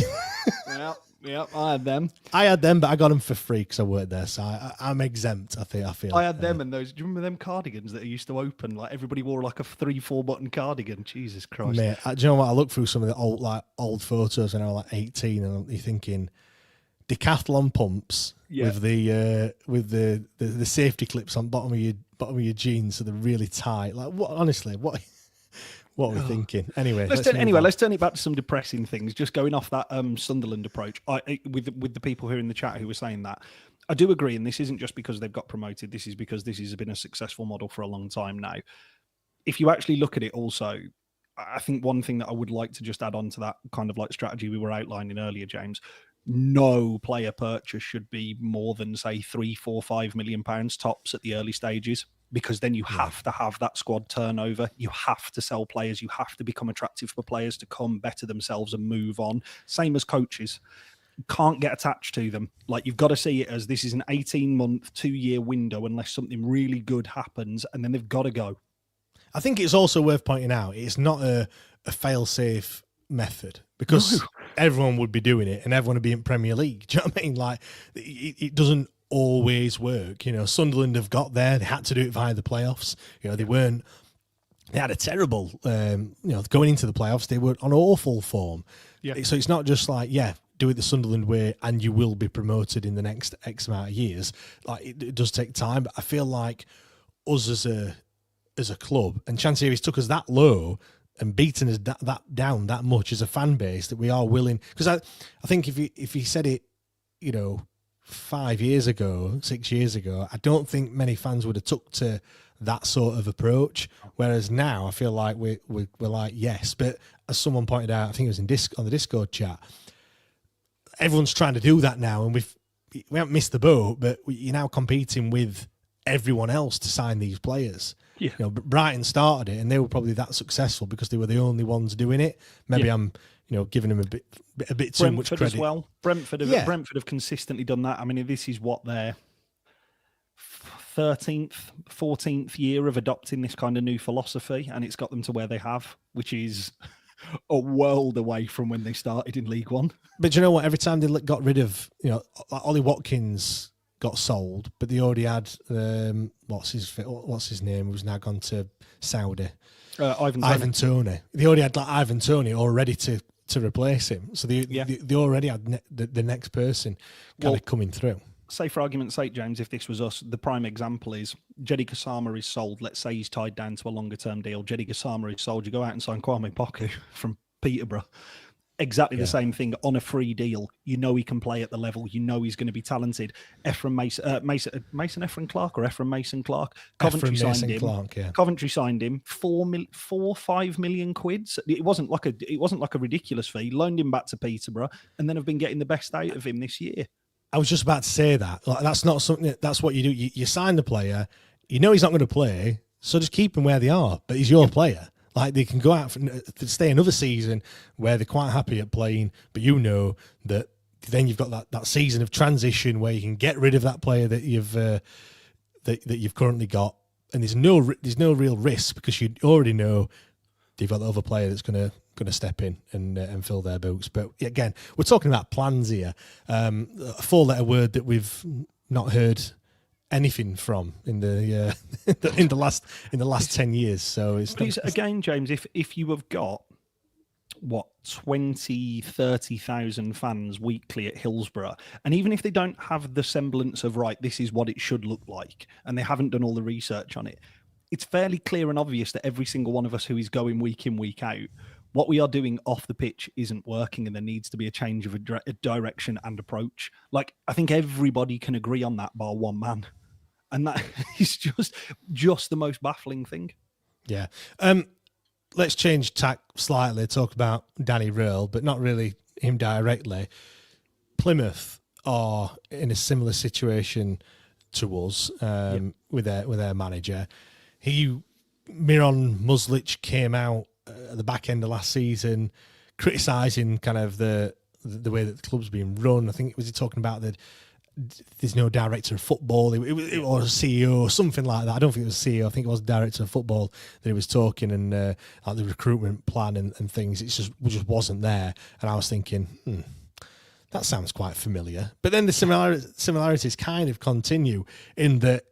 Yeah, I had them. But I got them for free because I worked there, so I'm exempt. I feel. I had them and those. Do you remember them cardigans that I used to open? Like everybody wore like a 3-4 button cardigan. Jesus Christ, mate! Do you know what? I look through some of the old photos when I was like 18, and you're thinking decathlon pumps. Yeah. With the safety clips on bottom of your jeans, so they're really tight. Like what? Honestly, what are we thinking? Anyway, let's turn it back to some depressing things. Just going off that Sunderland approach, with the people who are in the chat who were saying that, I do agree, and this isn't just because they've got promoted. This is because this has been a successful model for a long time now. If you actually look at it, also, I think one thing that I would like to just add on to that kind of like strategy we were outlining earlier, James. No player purchase should be more than say £3, £4, £5 million tops at the early stages, because then you have to have that squad turnover. You have to sell players. You have to become attractive for players to come better themselves and move on. Same as coaches. You can't get attached to them. Like you've got to see it as this is an 18-month, 2-year window unless something really good happens, and then they've got to go. I think it's also worth pointing out it's not a fail-safe method, because everyone would be doing it and everyone would be in Premier League. Do you know what I mean? Like it doesn't always work. You know, Sunderland have got there. They had to do it via the playoffs. You know, they had a terrible, going into the playoffs, they were on awful form. Yeah. So it's not just like, do it the Sunderland way and you will be promoted in the next X amount of years. Like it does take time, but I feel like us as a club, and Chancery's took us that low and beaten us that down that much as a fan base, that we are willing. Because I think if he said it, 5 years ago, 6 years ago, I don't think many fans would have took to that sort of approach. Whereas now I feel like we're like, yes. But as someone pointed out, I think it was on the Discord chat, everyone's trying to do that now, and we haven't missed the boat, but you're now competing with everyone else to sign these players. Yeah. Brighton started it and they were probably that successful because they were the only ones doing it. Maybe I'm, giving them a bit too much credit. As well. Brentford have consistently done that. I mean, this is what their 13th, 14th year of adopting this kind of new philosophy, and it's got them to where they have, which is a world away from when they started in League One. But you know what? Every time they got rid of, Ollie Watkins got sold, but they already had what's his name, who's now gone to Saudi, Ivan Toney. They already had like Ivan Toney all ready to replace him, so they already had the next person kind of coming through. Say for argument's sake, James, if this was us, the prime example is Jedi Kasama is sold. Let's say he's tied down to a longer term deal. Jedi Kasama is sold. You go out and sign Kwame Poku from Peterborough. Exactly the same thing on a free deal. You know he can play at the level. You know he's going to be talented. Mason Clark or Ephraim Mason Clark. Coventry signed him. Coventry signed him 5 million quids. It wasn't like a ridiculous fee. Loaned him back to Peterborough, and then have been getting the best out of him this year. I was just about to say that. Like, that's not something. That's what you do. You sign the player. You know he's not going to play. So just keep them where they are. But he's your player. Like, they can go out to stay another season where they're quite happy at playing, but you know that then you've got that season of transition where you can get rid of that player that you've currently got, and there's no real risk because you already know they've got the other player that's going to step in and fill their boots. But again, we're talking about plans here. A 4-letter word that we've not heard anything from in the in the last 10 years. So it's again, James, if you have got 20,000-30,000 fans weekly at Hillsborough, and even if they don't have the semblance of this is what it should look like, and they haven't done all the research on it, it's fairly clear and obvious that every single one of us who is going week in, week out, what we are doing off the pitch isn't working, and there needs to be a change of a direction and approach. Like, I think everybody can agree on that bar one man. And that is just the most baffling thing. Yeah. Let's change tack slightly, talk about Danny Röhl, but not really him directly. Plymouth are in a similar situation to us with their manager. Miron Muslic came out at the back end of last season criticising kind of the way that the club's being run. I think he talking about that there's no director of football, it was a CEO or something like that. I don't think it was CEO. I think it was director of football that he was talking, and like the recruitment plan and things. It just wasn't there. And I was thinking, that sounds quite familiar. But then the similarities kind of continue in that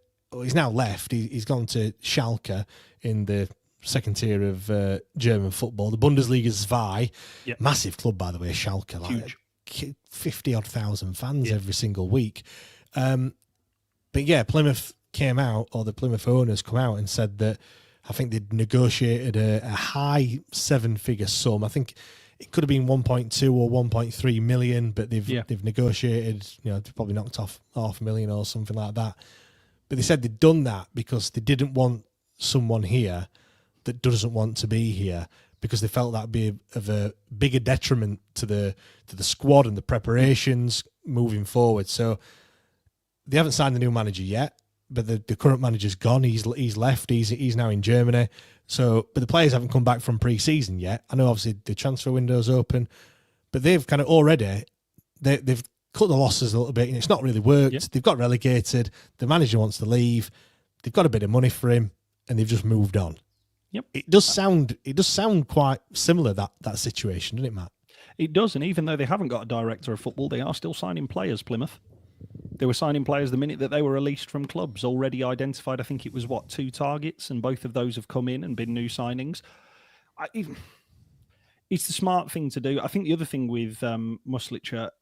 he's now left. He's gone to Schalke in the second tier of German football, the Bundesliga Zwei. Yep. Massive club, by the way, Schalke. Huge. 50-odd thousand fans every single week. But yeah, Plymouth came out, or the Plymouth owners come out and said that I think they'd negotiated a high 7-figure sum. I think it could have been 1.2 or 1.3 million, but they've negotiated, they've probably knocked off $500,000 or something like that. But they said they'd done that because they didn't want someone here that doesn't want to be here, because they felt that'd be of a bigger detriment to the squad and the preparations moving forward. So they haven't signed the new manager yet, but the current manager's gone. He's left. He's now in Germany. So, but the players haven't come back from pre-season yet. I know obviously the transfer window's open, but they've kind of already they've cut the losses a little bit, and it's not really worked. Yeah. They've got relegated. The manager wants to leave. They've got a bit of money for him, and they've just moved on. Yep. It does sound quite similar, that situation, doesn't it, Matt? It does, and even though they haven't got a director of football, they are still signing players, Plymouth. They were signing players the minute that they were released from clubs, already identified. I think it was, 2 targets, and both of those have come in and been new signings. It's the smart thing to do. I think the other thing with Muslic at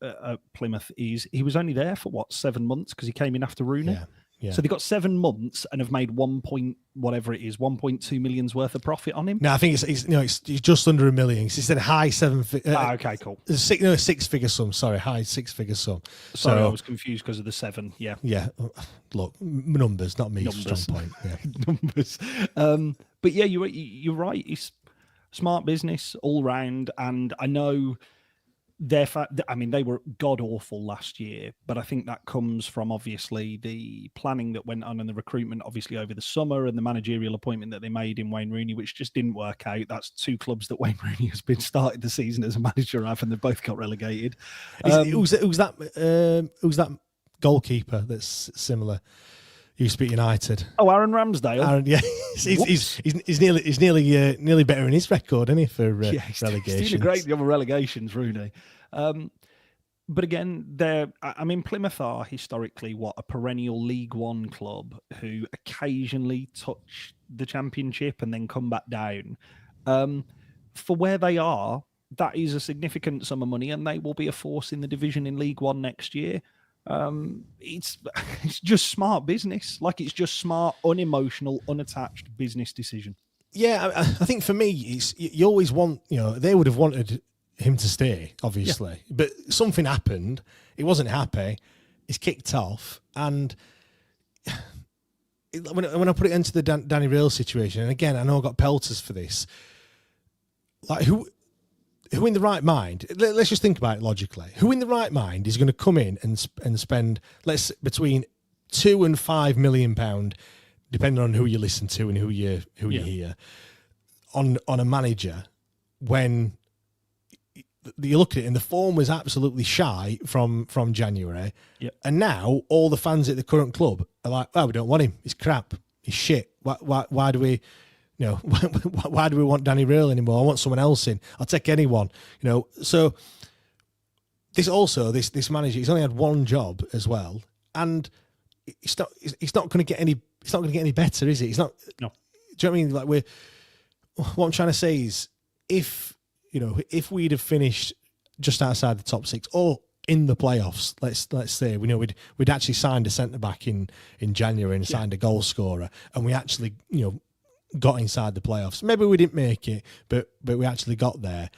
Plymouth is he was only there for, 7 months, because he came in after Rooney. Yeah. Yeah. So they got 7 months and have made 1.2 million's worth of profit on him. No, I think it's just under $1 million. He said high 7. Okay, cool. 6-figure sum. Sorry, high 6-figure sum. Sorry, I was confused because of the 7. Yeah. Yeah. Look, numbers, not me. Numbers. Strong point. Yeah. Numbers. But yeah, you're right. It's smart business all round, and I know. They were god-awful last year, but I think that comes from, obviously, the planning that went on and the recruitment, obviously, over the summer, and the managerial appointment that they made in Wayne Rooney, which just didn't work out. That's 2 clubs that Wayne Rooney has been started the season as a manager of, and they both got relegated. Who's that goalkeeper that's similar? Used to be at United. Oh, Aaron Ramsdale. Aaron, yeah, he's nearly better in his record, isn't he, for relegation? He's doing a great job of relegations, Rooney. But again, Plymouth are historically a perennial League One club who occasionally touch the Championship and then come back down. For where they are, that is a significant sum of money, and they will be a force in the division in League One next year. It's just smart business. It's just smart, unemotional, unattached business decision. Yeah, I think for me, you always want, they would have wanted him to stay, obviously, but something happened. He wasn't happy. He's kicked off, and when I put it into the Danny Röhl situation, and again, I know I got pelters for this. Who in the right mind? Let's just think about it logically. Who in the right mind is going to come in and spend between £2 and £5 million depending on who you listen to and who you hear, on a manager, when you look at it and the form was absolutely shy from January, and now all the fans at the current club are like, "Oh, we don't want him. He's crap. He's shit. Why do we?" Why do we want Danny Röhl anymore? I want someone else in. I'll take anyone. So this manager, he's only had one job as well, and it's not going to get any. It's not going to get any better, is it? It's not. No. Do you know what I mean? Like what I'm trying to say is, if we'd have finished just outside the top 6 or in the playoffs, let's say we'd actually signed a centre back in January and signed a goal scorer, and we actually got inside the playoffs. Maybe we didn't make it, but we actually got there.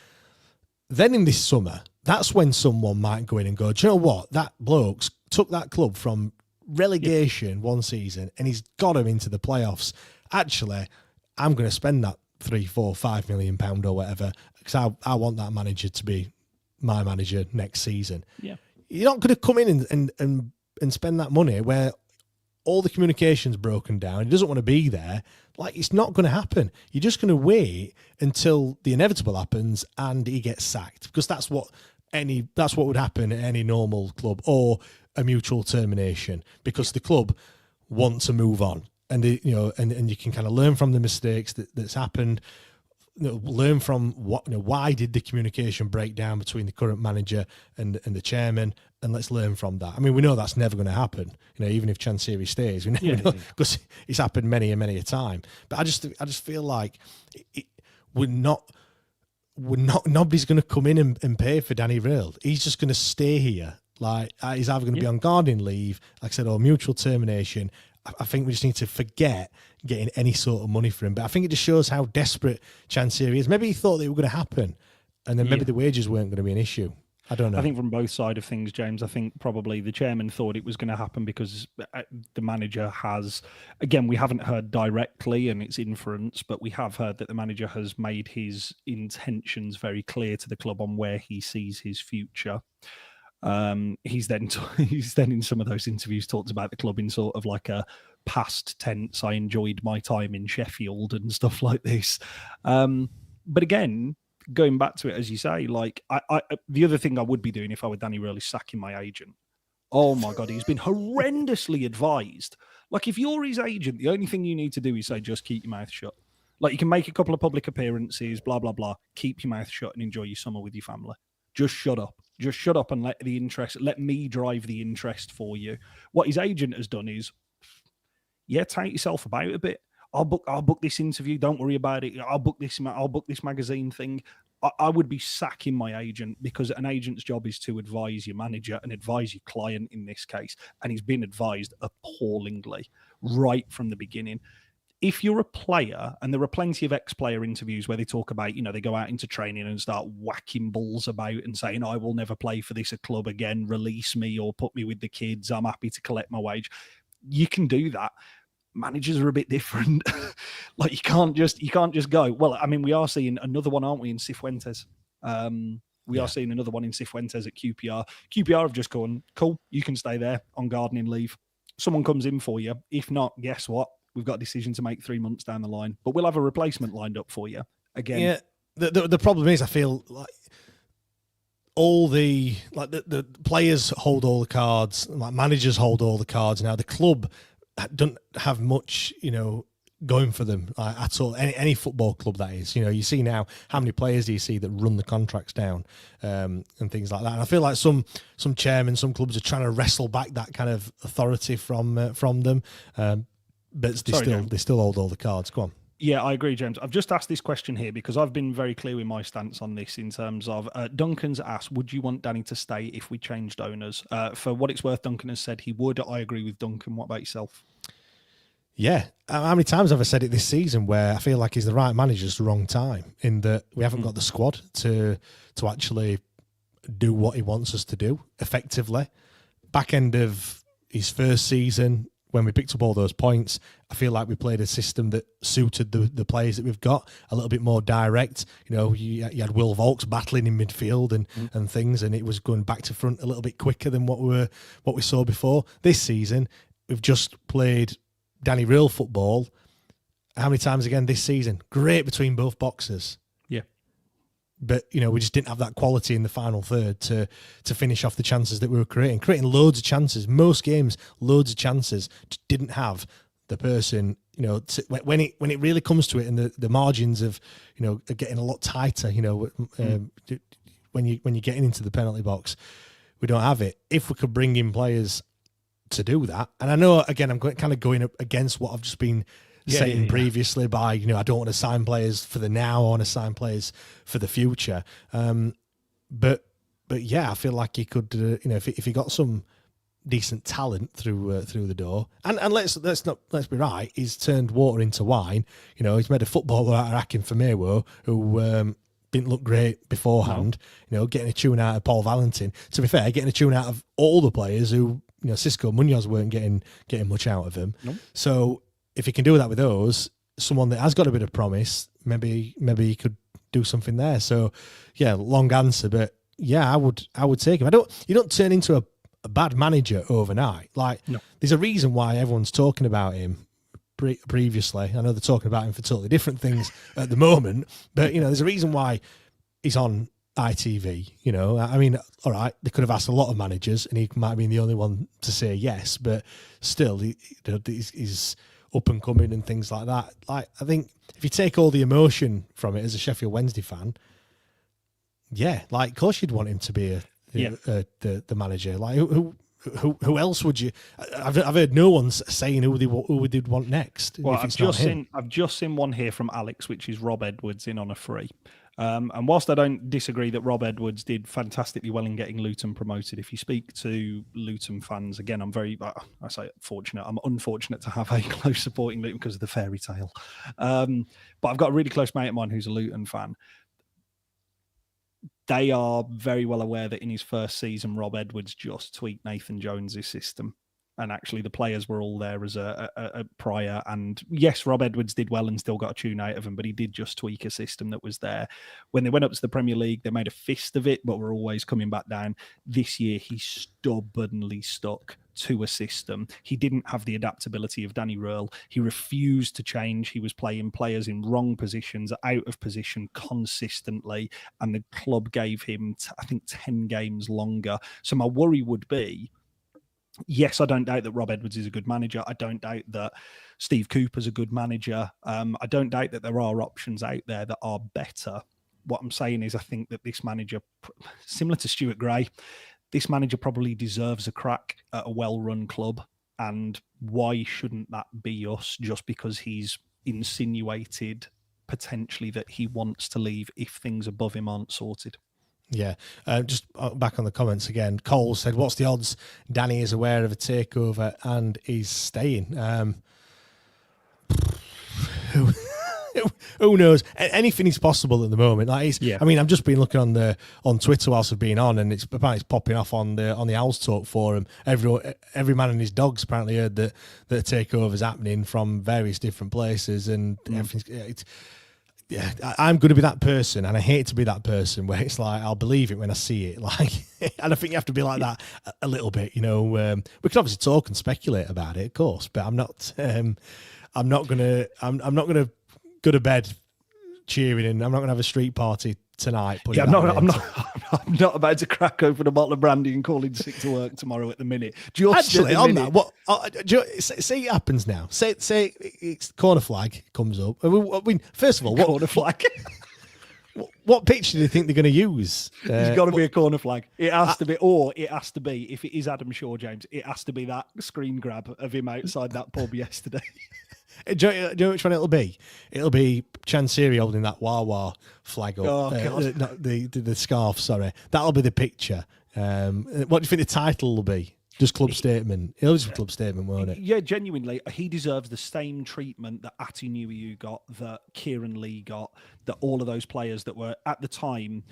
Then in this summer, that's when someone might go in and go, do you know what? That bloke's took that club from relegation one season and he's got them into the playoffs. Actually, I'm going to spend that £3, £4, £5 million or whatever, because I want that manager to be my manager next season. Yeah. You're not going to come in and spend that money where all the communication's broken down. He doesn't want to be there. Like, it's not going to happen. You're just going to wait until the inevitable happens and he gets sacked, because that's what would happen at any normal club, or a mutual termination, because the club want to move on, and and you can kind of learn from the mistakes that's happened. Learn from why did the communication break down between the current manager and the chairman, and let's learn from that. I mean, we know that's never going to happen. Even if Chansiri stays, we know, because it's happened many a time. But I just feel like nobody's going to come in and pay for Danny Röhl. He's just going to stay here. Like, he's either going to be on gardening leave, like I said, or mutual termination. I think we just need to forget getting any sort of money for him. But I think it just shows how desperate Chansiri is. Maybe he thought that it was going to happen, and then maybe the wages weren't going to be an issue. I don't know. I think from both sides of things, James, I think probably the chairman thought it was going to happen because the manager has, again, we haven't heard directly and it's inference, but we have heard that the manager has made his intentions very clear to the club on where he sees his future. He's then in some of those interviews talked about the club in sort of like a past tense. I enjoyed my time in Sheffield and stuff like this. But again, going back to it, as you say, like I the other thing I would be doing if I were Danny Röhl is sacking my agent. Oh my God, he's been horrendously advised. Like, if you're his agent, the only thing you need to do is say, just keep your mouth shut. Like, you can make a couple of public appearances, blah, blah, blah. Keep your mouth shut and enjoy your summer with your family. Just shut up. Just shut up and let me drive the interest for you. What his agent has done is, take yourself about a bit. I'll book this interview. Don't worry about it. I'll book this magazine thing. I would be sacking my agent, because an agent's job is to advise your manager and advise your client in this case. And he's been advised appallingly right from the beginning. If you're a player, and there are plenty of ex-player interviews where they talk about, they go out into training and start whacking balls about and saying, I will never play for this club again, release me or put me with the kids. I'm happy to collect my wage. You can do that. Managers are a bit different. Like, you can't just go. Well, I mean, we are seeing another one, aren't we, in Cifuentes? We are seeing another one in Cifuentes at QPR. QPR have just gone, cool, you can stay there on gardening leave. Someone comes in for you. If not, guess what? We've got a decision to make 3 months down the line, but we'll have a replacement lined up for you. Again, yeah. The problem is, I feel like the players hold all the cards, like managers hold all the cards. Now the club don't have much, going for them at all. Any football club, that is. You see now, how many players do you see that run the contracts down and things like that? And I feel like some chairmen, some clubs are trying to wrestle back that kind of authority from them. But they still hold all the cards. Go on. Yeah, I agree, James. I've just asked this question here because I've been very clear with my stance on this in terms of Duncan's asked, would you want Danny to stay if we changed owners? For what it's worth, Duncan has said he would. I agree with Duncan. What about yourself? Yeah. How many times have I said it this season where I feel like he's the right manager at the wrong time, in that we haven't got the squad to actually do what he wants us to do effectively. Back end of his first season, when we picked up all those points, I feel like we played a system that suited the players that we've got, a little bit more direct. You had Will Vaulks battling in midfield and things, and it was going back to front a little bit quicker than what we saw before. This season, we've just played Danny Real football, how many times again this season? Great between both boxes. Yeah. But, we just didn't have that quality in the final third to finish off the chances that we were creating loads of chances. Most games, loads of chances, just didn't have the person, when it really comes to it and the margins of, are getting a lot tighter, when you're getting into the penalty box, we don't have it. If we could bring in players to do that, and I know, again, I'm kind of going up against what I've just been saying previously by, I don't want to sign players for the now, I want to sign players for the future. But yeah, I feel like he could, if he got some decent talent through the door, and let's be right, he's turned water into wine. He's made a footballer out of Akin Famewo who didn't look great beforehand. No. Getting a tune out of Paul Valentin. To be fair, getting a tune out of all the players who, Cisco Munoz weren't getting much out of him. Nope. So if he can do that with those, someone that has got a bit of promise, maybe he could do something there. So yeah, long answer, but yeah, I would take him. You don't turn into a bad manager overnight. There's a reason why everyone's talking about him previously. I know they're talking about him for totally different things at the moment, but there's a reason why he's on ITV. I mean, all right, they could have asked a lot of managers and he might have been the only one to say yes, but still he's up and coming and things like that. I think if you take all the emotion from it as a Sheffield Wednesday fan, yeah, of course you'd want him to be the manager. Who else would you? I've heard no one saying who they'd want next. Well, I've just seen one here from Alex, which is Rob Edwards in on a free. And whilst I don't disagree that Rob Edwards did fantastically well in getting Luton promoted, if you speak to Luton fans, again, I say fortunate. I'm unfortunate to have a close supporting Luton because of the fairy tale. But I've got a really close mate of mine who's a Luton fan. They are very well aware that in his first season, Rob Edwards just tweaked Nathan Jones's system. And actually, the players were all there as a prior. And yes, Rob Edwards did well and still got a tune out of him, but he did just tweak a system that was there. When they went up to the Premier League, they made a fist of it, but were always coming back down. This year, he stubbornly stuck to a system. He didn't have the adaptability of Danny Real. He refused to change. He was playing players in wrong positions, out of position consistently, and the club gave him, I think, 10 games longer. So my worry would be, yes, I don't doubt that Rob Edwards is a good manager. I don't doubt that Steve Cooper's a good manager. I don't doubt that there are options out there that are better. What I'm saying is I think that this manager, similar to Stuart Gray, this manager probably deserves a crack at a well-run club. And why shouldn't that be us just because he's insinuated potentially that he wants to leave if things above him aren't sorted? Yeah, just back on the comments again. Cole said, what's the odds Danny is aware of a takeover and is staying? Who knows? Anything is possible at the moment. I mean, I've just been looking on Twitter whilst I've been on, and it's popping off on the Owls Talk forum. Every man and his dogs apparently heard that the takeover's happening from various different places, and everything's. Yeah, I'm going to be that person, and I hate to be that person where it's like I'll believe it when I see it. And I think you have to be like that a little bit. We can obviously talk and speculate about it, of course, but I'm not gonna go to bed cheering, and I'm not gonna have a street party tonight. I'm not about to crack open a bottle of brandy and call in sick to work tomorrow at the minute. Actually, on that, say it happens now. Say it's corner flag comes up. I mean, first of all, what corner flag? What picture do you think they're going to use? There's got to be a corner flag. It has to be, or it has to be, if it is Adam Shaw, James, it has to be that screen grab of him outside that pub yesterday. Do you know which one it'll be? It'll be Chansiri holding that Wawa flag up. Oh, God. Not the scarf, sorry. That'll be the picture. What do you think the title will be? Just club statement. It'll be club statement, won't it? Yeah, genuinely, he deserves the same treatment that Ati Nuiu got, that Kieran Lee got, that all of those players that were at the time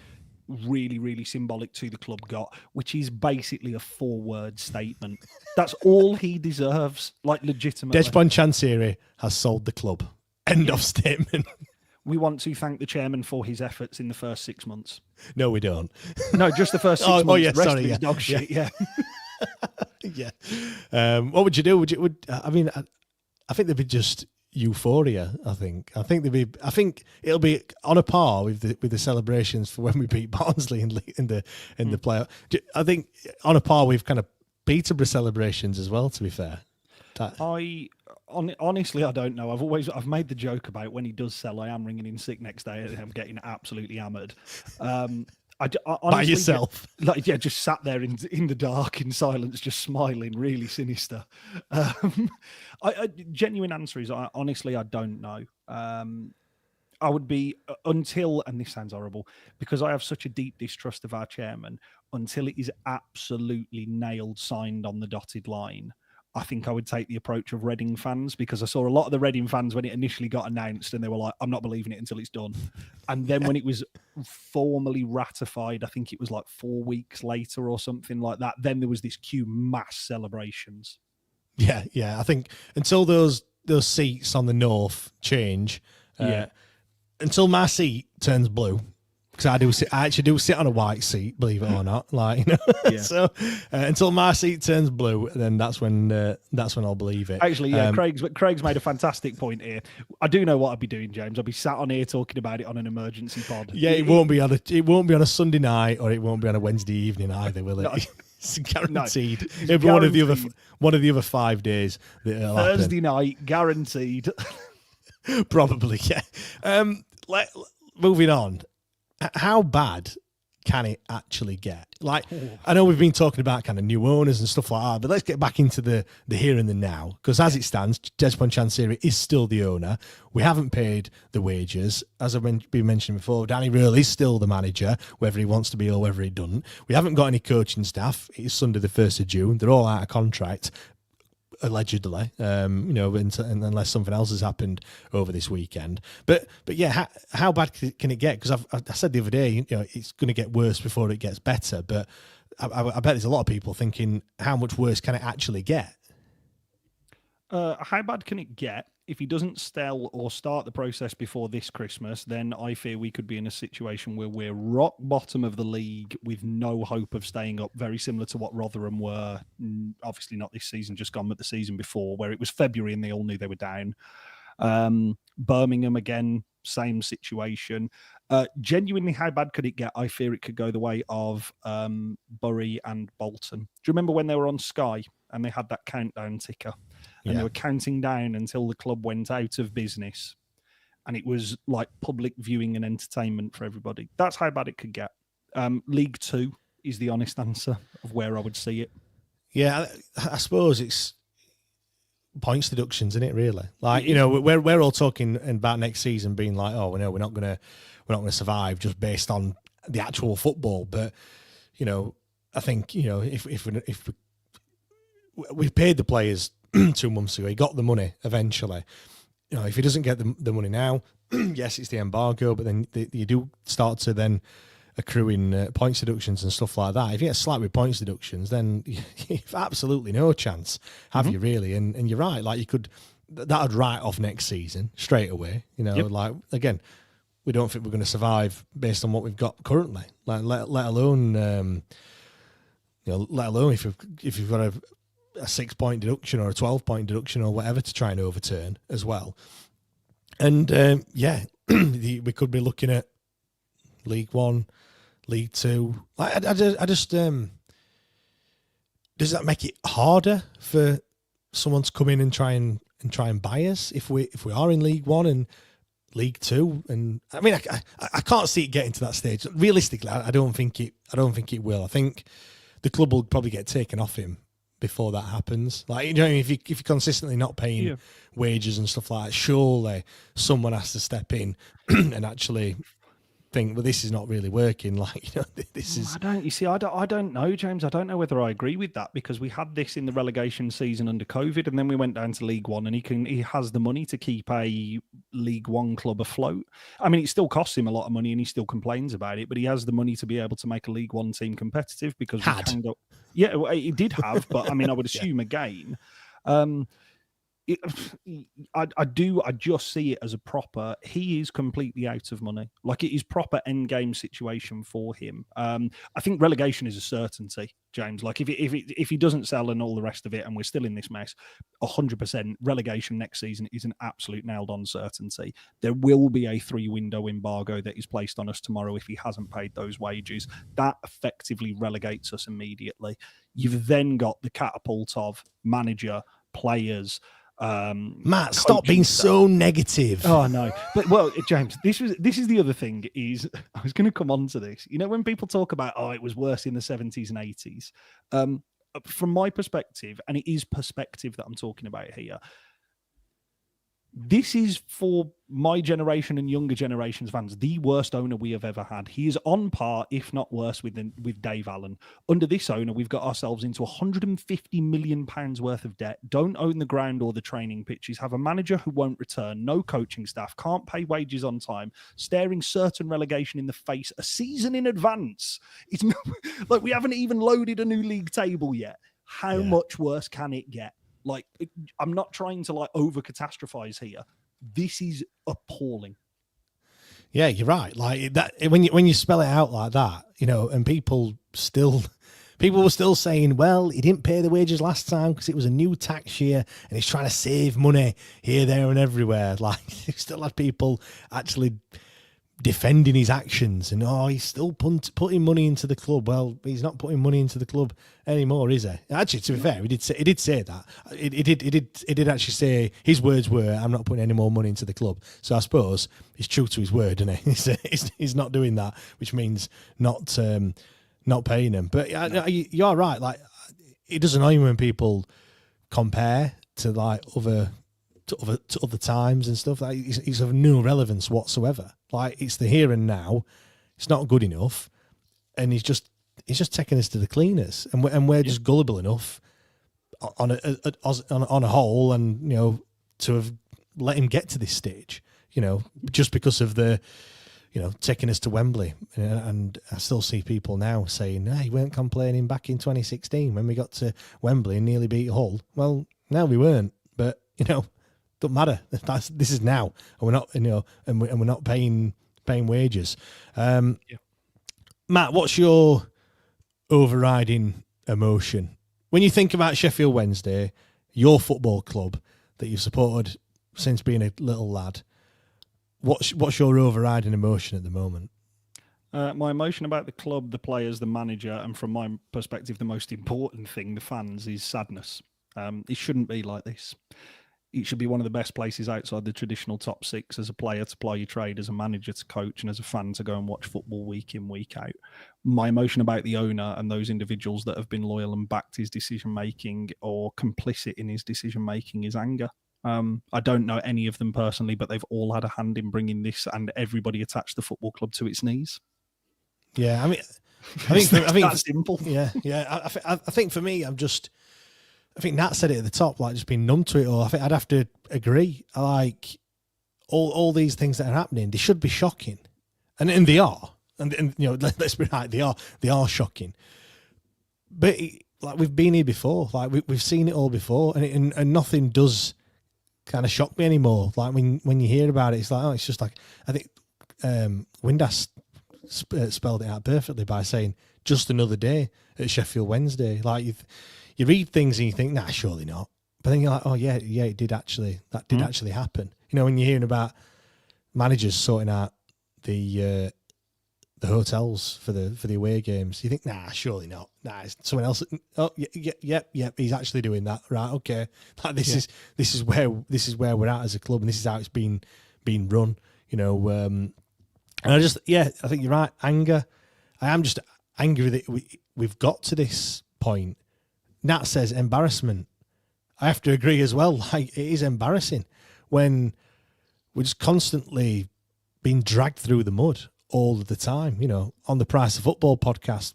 really, really symbolic to the club got, which is basically a 4-word statement. That's all he deserves, legitimately. Deshpon Chansiri has sold the club. End of statement. We want to thank the chairman for his efforts in the first 6 months. No, we don't. No, just the first 6 months. Oh, yeah, the rest sorry, of his dog shit, yeah. Yeah. What would you do? there'd be just euphoria. I think it'll be on a par with the celebrations for when we beat Barnsley in the playoff. I think on a par with kind of Peterborough celebrations as well. To be fair, honestly, I don't know. I've made the joke about when he does sell, I am ringing in sick next day. I'm getting absolutely hammered. I honestly, by yourself, just sat there in the dark in silence, just smiling, really sinister. Genuine answer is, honestly, I don't know. I would be until, and this sounds horrible, because I have such a deep distrust of our chairman, until it is absolutely nailed, signed on the dotted line. I think I would take the approach of Reading fans, because I saw a lot of the Reading fans when it initially got announced and they were like, I'm not believing it until it's done. And then when it was formally ratified, I think it was like 4 weeks later or something like that, then there was this cue mass celebrations. Yeah. I think until those seats on the north change, until my seat turns blue, because I actually do sit on a white seat, believe it or not. So until my seat turns blue, then that's when I'll believe it. Actually, Craig's made a fantastic point here. I do know what I'd be doing, James. I'd be sat on here talking about it on an emergency pod. Yeah, it won't be on a Sunday night, or it won't be on a Wednesday evening either, will it? No. It's guaranteed. It'll be one of the other 5 days that it'll Thursday happen. night, guaranteed. Probably, yeah. Moving on. How bad can it actually get? I know we've been talking about kind of new owners and stuff like that, but let's get back into the here and the now. Because as it stands, Desmond Chansiri is still the owner. We haven't paid the wages. As I've been mentioning before, Danny Röhl is still the manager, whether he wants to be or whether he doesn't. We haven't got any coaching staff. It's Sunday the 1st of June. They're all out of contract. Allegedly, unless something else has happened over this weekend. But yeah, how bad can it get? Because I said the other day, it's going to get worse before it gets better. But I bet there's a lot of people thinking, how much worse can it actually get? How bad can it get? If he doesn't sell or start the process before this Christmas, then I fear we could be in a situation where we're rock bottom of the league with no hope of staying up, very similar to what Rotherham were, obviously not this season, just gone, but the season before, where it was February and they all knew they were down. Birmingham, again, same situation. Genuinely, how bad could it get? I fear it could go the way of Bury and Bolton. Do you remember when they were on Sky and they had that countdown ticker? And they were counting down until the club went out of business. And it was like public viewing and entertainment for everybody. That's how bad it could get. League Two is the honest answer of where I would see it. Yeah, I suppose it's points deductions, isn't it, really? We're all talking about next season being like, oh, no, we're not gonna survive just based on the actual football. But, I think, if we paid the players 2 months ago, he got the money eventually. If he doesn't get the money now, yes, it's the embargo, but then you do start to then accruing points deductions and stuff like that. If you get slapped with points deductions, then you've absolutely no chance, have you really? And you're right, that would write off next season straight away. Again, we don't think we're going to survive based on what we've got currently. Let alone if you've got a 6-point deduction or a 12-point deduction or whatever to try and overturn as well. And we could be looking at League One, League Two. I just does that make it harder for someone to come in and try and buy us if we are in League One and League Two? And I mean, I can't see it getting to that stage. Realistically, I don't think it will. I think the club will probably get taken off him before that happens. If you're consistently not paying wages and stuff like that, surely someone has to step in and actually think, well, this is not really working. This is. I don't know, James. I don't know whether I agree with that, because we had this in the relegation season under COVID, and then we went down to League One, and he has the money to keep a League One club afloat. I mean, it still costs him a lot of money, and he still complains about it, but he has the money to be able to make a League One team competitive because we can go. Yeah, he did have, but I mean, I would assume again. I just see it as a proper. He is completely out of money. Like, it is proper end game situation for him. I think relegation is a certainty, James. Like, if he doesn't sell and all the rest of it, and we're still in this mess, 100% relegation next season is an absolute nailed on certainty. There will be a 3-window embargo that is placed on us tomorrow if he hasn't paid those wages. That effectively relegates us immediately. You've then got the catapult of manager, players. Matt, stop being so negative. Oh no, but well, James, this is the other thing. Is I was going to come on to this. You know, when people talk about it was worse in the 70s and 80s, from my perspective, and it is perspective that I'm talking about here. This is, for my generation and younger generations fans, the worst owner we have ever had. He is on par, if not worse, with Dave Allen. Under this owner, we've got ourselves into £150 million worth of debt, don't own the ground or the training pitches, have a manager who won't return, no coaching staff, can't pay wages on time, staring certain relegation in the face a season in advance. It's like we haven't even loaded a new league table yet. How much worse can it get? Like, I'm not trying to over catastrophize here. This is appalling. Yeah, you're right. Like that, when you spell it out like that, and people were still saying, well, he didn't pay the wages last time because it was a new tax year and he's trying to save money here, there, and everywhere. Like, you still had people actually defending his actions, and he's still putting money into the club. Well, he's not putting money into the club anymore, is he? Actually, to be fair, he did say that. He did actually say, his words were, "I'm not putting any more money into the club." So I suppose he's true to his word, isn't he? He's not doing that, which means not paying him. But you're right. Like, it does annoy me when people compare to other times and stuff. Like, it's of no relevance whatsoever. Like, it's the here and now. It's not good enough, and he's just taking us to the cleaners, and we're just gullible enough on a whole, and to have let him get to this stage. Just because of the taking us to Wembley, and I still see people now saying, "Hey, you weren't complaining back in 2016 when we got to Wembley and nearly beat Hull." Well, no, we weren't, but don't matter. This is now, and we're not, and we're not paying wages. Matt, what's your overriding emotion when you think about Sheffield Wednesday, your football club that you've supported since being a little lad? What's your overriding emotion at the moment? My emotion about the club, the players, the manager, and from my perspective, the most important thing, the fans, is sadness. It shouldn't be like this. It should be one of the best places outside the traditional top six as a player to ply your trade, as a manager to coach, and as a fan to go and watch football week in, week out. My emotion about the owner and those individuals that have been loyal and backed his decision-making or complicit in his decision-making is anger. I don't know any of them personally, but they've all had a hand in bringing this and everybody attached the football club to its knees. Yeah, I think that's simple. Yeah. I think for me, I think Nat said it at the top, like, just being numb to it all. I think I'd have to agree. Like, all these things that are happening, they should be shocking, and they are. And let's be right, they are shocking. But like, we've been here before, like we've seen it all before, and nothing does kind of shock me anymore. Like, when you hear about it, it's like, it's just like, I think Windass spelled it out perfectly by saying, just another day at Sheffield Wednesday. Like, you read things and you think, nah, surely not. But then you're like, oh yeah, it did actually. That did actually happen. When you're hearing about managers sorting out the hotels for the away games, you think, nah, surely not. Nah, it's someone else. Oh, yeah, he's actually doing that, right? Okay, like, this is where we're at as a club, and this is how it's been run. And I think you're right. Anger. I am just angry that we've got to this point. Nat says embarrassment. I have to agree as well. Like, it is embarrassing when we're just constantly being dragged through the mud all of the time. On the Price of Football podcast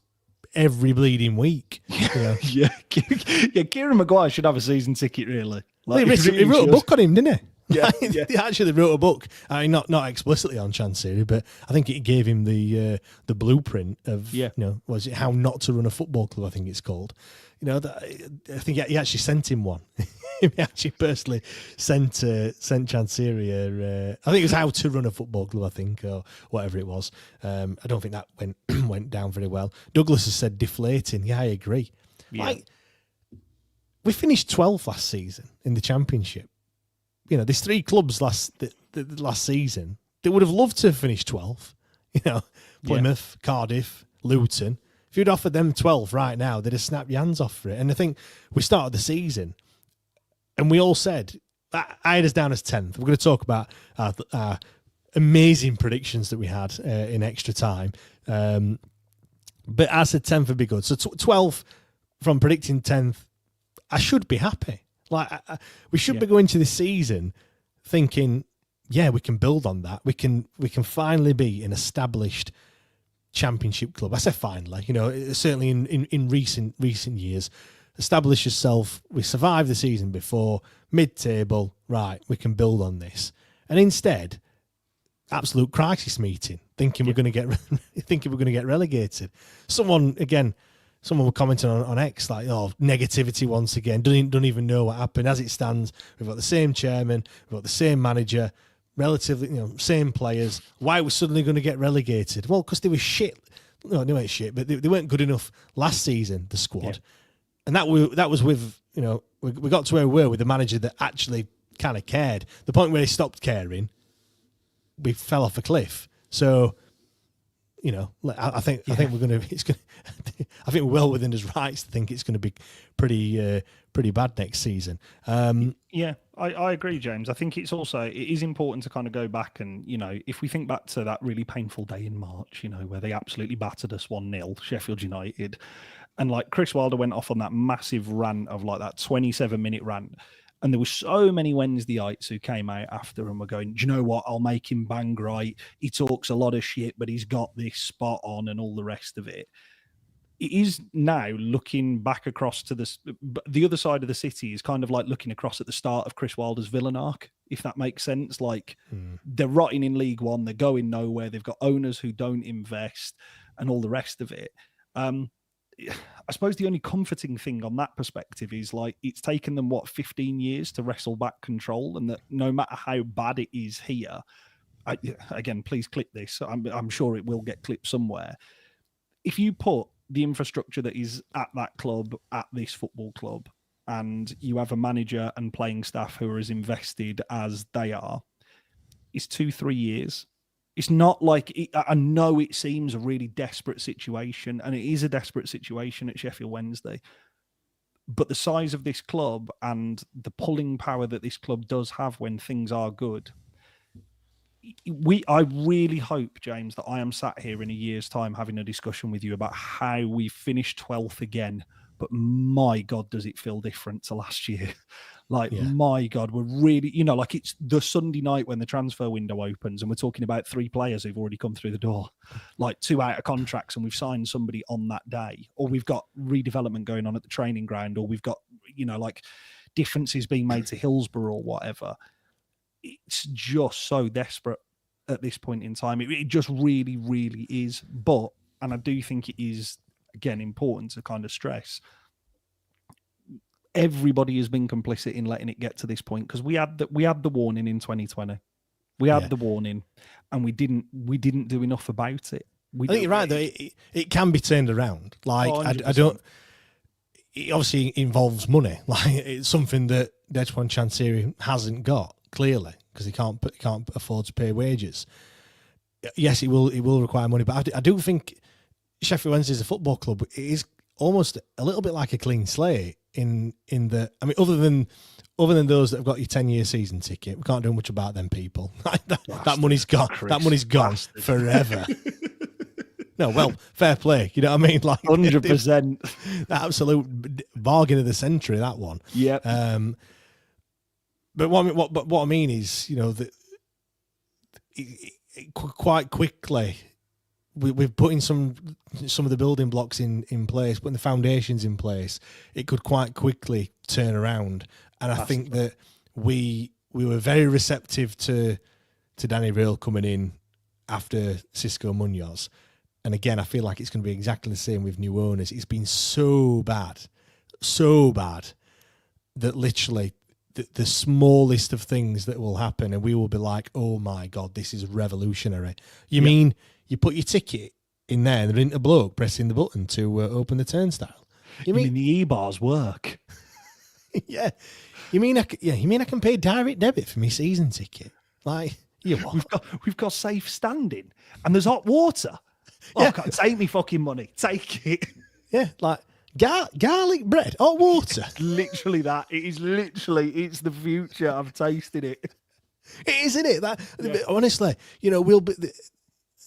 every bleeding week. Yeah, Kieran Maguire should have a season ticket, really. Like, he wrote a book on him, didn't he? Yeah, He actually wrote a book. I mean, not explicitly on Chancery, but I think it gave him the blueprint of was it How Not to Run a Football Club? I think it's called. I think he actually sent him one. actually personally sent Chanceria. I think it was how to run a football club, I think, or whatever it was. I don't think that went down very well. Douglas has said deflating. Yeah, I agree. Yeah. Like, we finished 12th last season in the Championship. You know, there's 3 clubs last season that would have loved to have finished 12th. You know, Plymouth, Cardiff, Luton. If you'd offered them 12 right now, they'd have snapped your hands off for it. And I think we started the season and we all said, I had us down as 10th. We're going to talk about our amazing predictions that we had in extra time. But I said 10th would be good. So 12th from predicting 10th, I should be happy. Like we should be going to this season thinking, yeah, we can build on that. We can finally be an established Championship club. I say finally, you know, certainly in recent years, establish yourself. We survived the season before, mid-table, right? We can build on this. And instead, absolute crisis meeting, thinking we're going to get relegated. Someone were commenting on X like, oh, negativity once again. Don't even know what happened. As it stands, we've got the same chairman, we've got the same manager, relatively, same players. Why we're suddenly going to get relegated? Well, because they were shit. No, they weren't shit, but they weren't good enough last season, the squad. And that was with, we got to where we were with the manager that actually kind of cared. The point where he stopped caring, we fell off a cliff. So, I think we're going to. I think we're well within his rights to think it's going to be pretty bad next season. I agree, James. I think it is important to kind of go back and, if we think back to that really painful day in March, where they absolutely battered us 1-0, Sheffield United, and like Chris Wilder went off on that massive rant of like that 27-minute rant. And there were so many Wednesdayites who came out after and were going, do you know what? I'll make him bang right. He talks a lot of shit, but he's got this spot on and all the rest of it. It is now looking back across to the other side of the city is kind of like looking across at the start of Chris Wilder's villain arc, if that makes sense. Like they're rotting in League One, they're going nowhere. They've got owners who don't invest and all the rest of it. I suppose the only comforting thing on that perspective is like it's taken them 15 years to wrestle back control, and that no matter how bad it is here, again, please clip this. I'm sure it will get clipped somewhere. If you put the infrastructure that is at that club, at this football club, and you have a manager and playing staff who are as invested as they are, it's 2-3 years. It's not like, I know it seems a really desperate situation, and it is a desperate situation at Sheffield Wednesday, but the size of this club and the pulling power that this club does have when things are good, I really hope, James, that I am sat here in a year's time having a discussion with you about how we finished 12th again, but my God, does it feel different to last year? My God, we're really, like it's the Sunday night when the transfer window opens and we're talking about 3 players who've already come through the door, like 2 out of contracts, and we've signed somebody on that day, or we've got redevelopment going on at the training ground, or we've got, like differences being made to Hillsborough or whatever. It's just so desperate at this point in time. It just really, really is. But, and I do think it is, again, important to kind of stress, everybody has been complicit in letting it get to this point, because we had the warning in 2020. We had the warning, and we didn't do enough about it. I think you're right, though. It can be turned around. Like, I don't. It obviously involves money. Like, it's something that Defiance Chancery hasn't got, clearly, because he can't afford to pay wages. Yes, it will require money, but I do think Sheffield Wednesday is a football club. It is almost a little bit like a clean slate in the. I mean, other than those that have got your 10-year season ticket, we can't do much about them people. that money's gone. Chris, that money's gone forever. No, well, fair play. You know what I mean? Like 100%, the absolute bargain of the century. That one. Yeah. But what I mean is, that quite quickly we're putting some of the building blocks in place, putting the foundations in place. It could quite quickly turn around, and I think that we were very receptive to Danny Real coming in after Cisco Munoz. And again, I feel like it's going to be exactly the same with new owners. It's been so bad that literally the smallest of things that will happen, and we will be like, "Oh my god, this is revolutionary." You mean you put your ticket in there, and there isn't a bloke pressing the button to open the turnstile? You mean the e-bars work? Yeah. You mean I can pay direct debit for my season ticket? Like, you what? We've got safe standing, and there's hot water. Oh, Yeah. God, take me fucking money. Take it. Yeah, like garlic bread, hot water. Literally that. It is literally. It's the future. I've tasted it. It is, isn't it? Honestly, we'll be.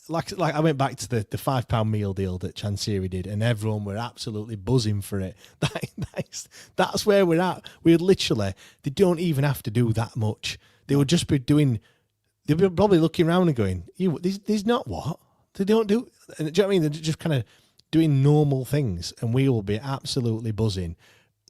Like I went back to the £5 meal deal that Chancery did, and everyone were absolutely buzzing for it. That's where we're at. We're literally, they don't even have to do that much. They would just be doing. They'd be probably looking around and going, "There's not what they don't do." And do you know what I mean? They're just kind of doing normal things, and we will be absolutely buzzing.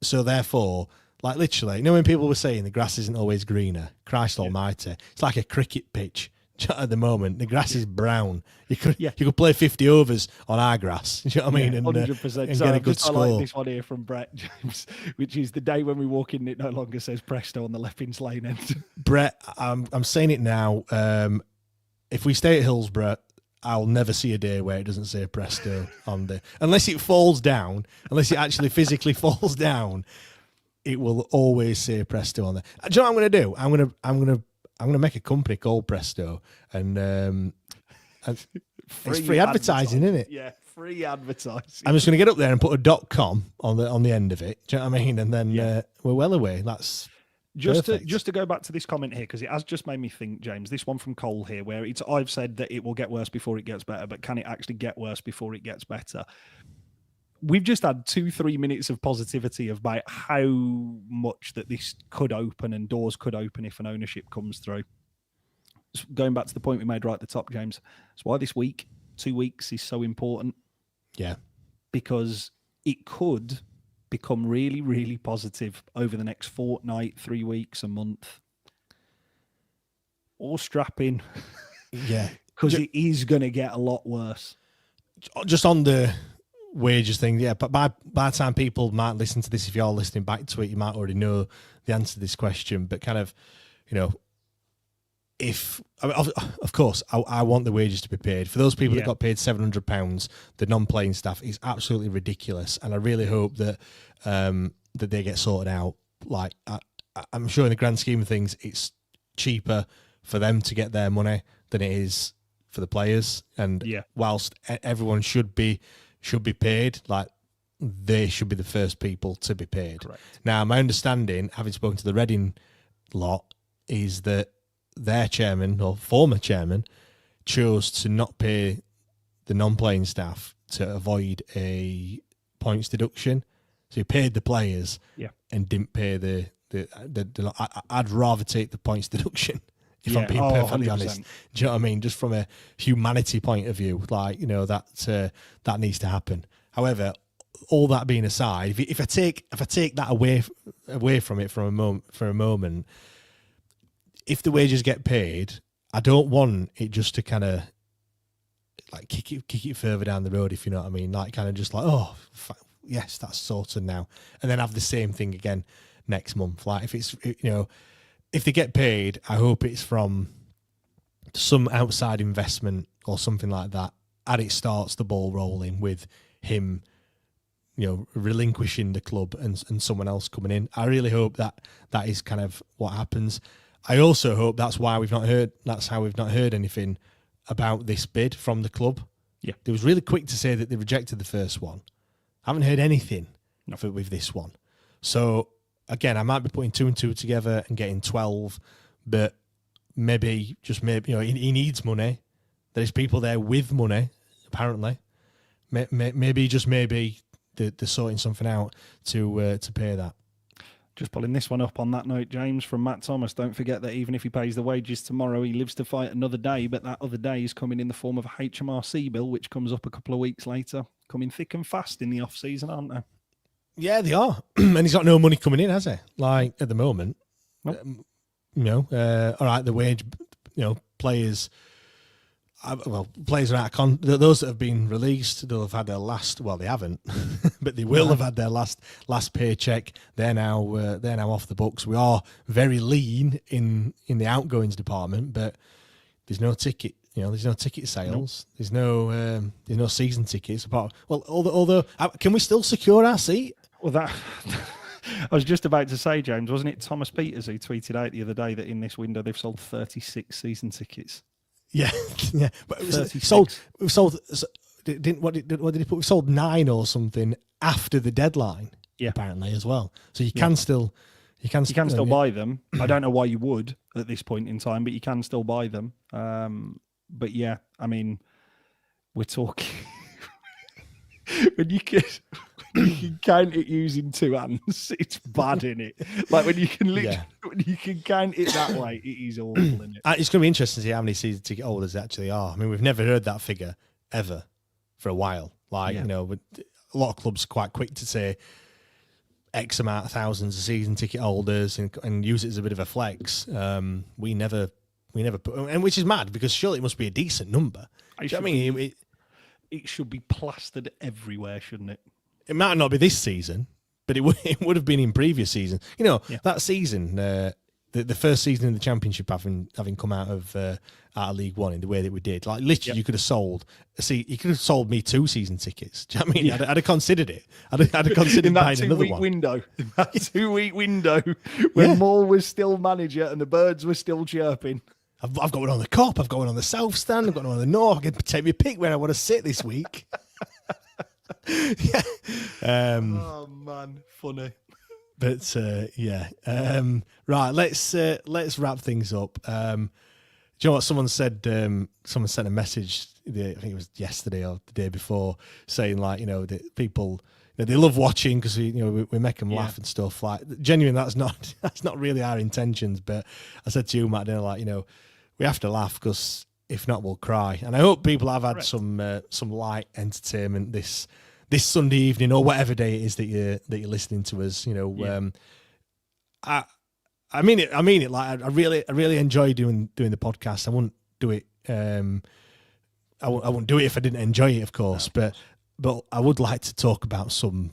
So therefore, like literally, when people were saying the grass isn't always greener, Christ Almighty, it's like a cricket pitch. At the moment, the grass is brown. You could play 50 overs on our grass. You know what I mean? 100%. And So get a good I score. like this one here from Brett James, which is the day when we walk in, it no longer says Presto on the Leppings Lane end. Brett, I'm saying it now. If we stay at Hillsborough, I'll never see a day where it doesn't say Presto on there, unless it falls down. Unless it actually physically falls down, it will always say Presto on there. Do you know what I'm going to do? I'm going to make a company called Presto, and it's free advertising, isn't it? Yeah, free advertising. I'm just going to get up there and put a .com on the end of it. Do you know what I mean? And then we're well away. That's just perfect. to go back to this comment here, because it has just made me think, James. This one from Cole here, where I've said that it will get worse before it gets better, but can it actually get worse before it gets better? We've just had 2-3 minutes of positivity about how much that this could open and doors could open if an ownership comes through. Going back to the point we made right at the top, James, that's why this week, 2 weeks, is so important. Yeah. Because it could become really, really positive over the next fortnight, 3 weeks, a month. Or strap in. Yeah. Because it is going to get a lot worse. Just on the wages thing, yeah, but by the time people might listen to this, if you're listening back to it, you might already know the answer to this question, but kind of, of course, I want the wages to be paid. For those people that got paid £700, the non-playing staff is absolutely ridiculous, and I really hope that that they get sorted out. Like, I'm sure in the grand scheme of things, it's cheaper for them to get their money than it is for the players, and whilst everyone should be paid, like, they should be the first people to be paid. Correct. Now, my understanding, having spoken to the Reading lot, is that their chairman, or former chairman, chose to not pay the non-playing staff to avoid a points deduction. So he paid the players and didn't pay the I'd rather take the points deduction, if I'm being perfectly 100%. honest. Do you know what I mean? Just from a humanity point of view, like, that needs to happen. However, all that being aside, if I take that away from it for a moment, if the wages get paid, I don't want it just to kind of like kick it further down the road, if you know what I mean. Like, kind of just like, yes, that's sorted now, and then have the same thing again next month. Like, if it's if they get paid, I hope it's from some outside investment or something like that, and it starts the ball rolling with him, relinquishing the club and someone else coming in. I really hope that is kind of what happens. I also hope that's how we've not heard anything about this bid from the club. Yeah. They was really quick to say that they rejected the first one. I haven't heard anything with this one. So again, I might be putting 2 and 2 together and getting 12, but maybe he needs money. There's people there with money, apparently. Maybe they're sorting something out to pay that. Just pulling this one up on that note, James, from Matt Thomas. Don't forget that even if he pays the wages tomorrow, he lives to fight another day, but that other day is coming in the form of a HMRC bill, which comes up a couple of weeks later, coming thick and fast in the off-season, aren't they? Yeah, they are. And he's got no money coming in, has he? Like, at the moment. Nope. All right, the wage, players, players are out of those that have been released, they'll have had their last. Well, they haven't, but they will have had their last paycheck. They're now off the books. We are very lean in the outgoings department, but there's no ticket. There's no ticket sales. Nope. There's no season tickets. Although can we still secure our seat? Well, that I was just about to say, James, wasn't it Thomas Peters who tweeted out the other day that in this window they've sold 36 season tickets? Yeah, yeah. But we've sold. What did he put? We sold 9 or something after the deadline. Yeah, apparently as well. So you can still buy them. I don't know why you would at this point in time, but you can still buy them. But yeah, I mean, we're talking when you can count it using 2 hands, it's bad, isn't it? Like when you can when you can count it that way, it is awful, isn't it? It's going to be interesting to see how many season ticket holders there actually are. I mean, we've never heard that figure ever for a while. Like, a lot of clubs are quite quick to say X amount of thousands of season ticket holders and use it as a bit of a flex. We never put, and which is mad because surely it must be a decent number. It should be plastered everywhere, shouldn't it? It might not be this season, but it would have been in previous seasons. That season, the first season in the Championship, having come out of League One in the way that we did, like literally, you could have sold. You could have sold me 2 season tickets. Do you know what I mean? Yeah. I'd have considered it. I'd have considered in that buying another one. In that 2-week window, when Moore was still manager and the birds were still chirping. I've got one on the Cop. I've got one on the South Stand. I've got one on the North. I can take my pick where I want to sit this week. Yeah. Oh man, funny. But right. Let's wrap things up. Do you know what someone said? Someone sent a message. I think it was yesterday or the day before, saying that people. They love watching because we make them laugh and stuff. Like, genuinely, that's not really our intentions. But I said to you, Matt, we have to laugh because if not, we'll cry. And I hope people have had some light entertainment this Sunday evening or whatever day it is that you're listening to us. I mean it. Like, I really enjoy doing the podcast. I wouldn't do it. I wouldn't do it if I didn't enjoy it, of course. But I would like to talk about some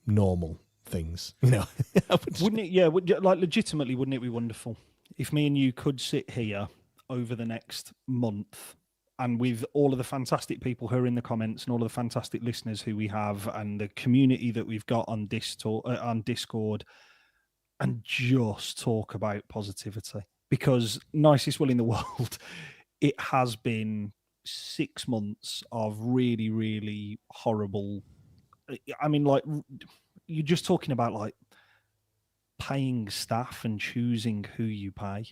normal things, Wouldn't it? Yeah, legitimately, wouldn't it be wonderful if me and you could sit here over the next month and with all of the fantastic people who are in the comments and all of the fantastic listeners who we have and the community that we've got on Discord and just talk about positivity, because nicest will in the world, it has been 6 months of really, really horrible. I mean, like, you're just talking about like paying staff and choosing who you pay.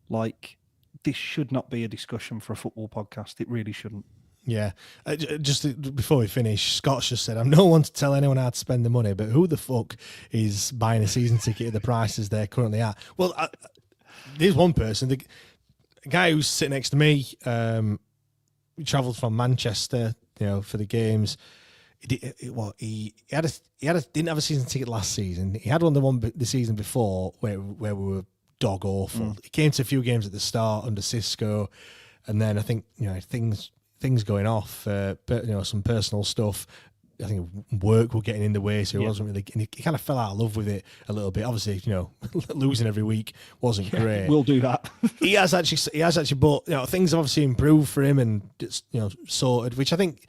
Like, this should not be a discussion for a football podcast. It really shouldn't. Yeah. Just before we finish, Scott's just said, I'm no one to tell anyone how to spend the money, but who the fuck is buying a season ticket at the prices they're currently at? Well, there's one person, the guy who's sitting next to me, he travelled from Manchester, for the games. He didn't have a season ticket last season. He had one the season before where we were dog awful. He came to a few games at the start under Cisco, and then I think things going off, but some personal stuff. I think work were getting in the way, so he wasn't really. And he kind of fell out of love with it a little bit. Obviously, losing every week wasn't great. We'll do that. he has actually bought. Things have obviously improved for him and sorted. Which I think,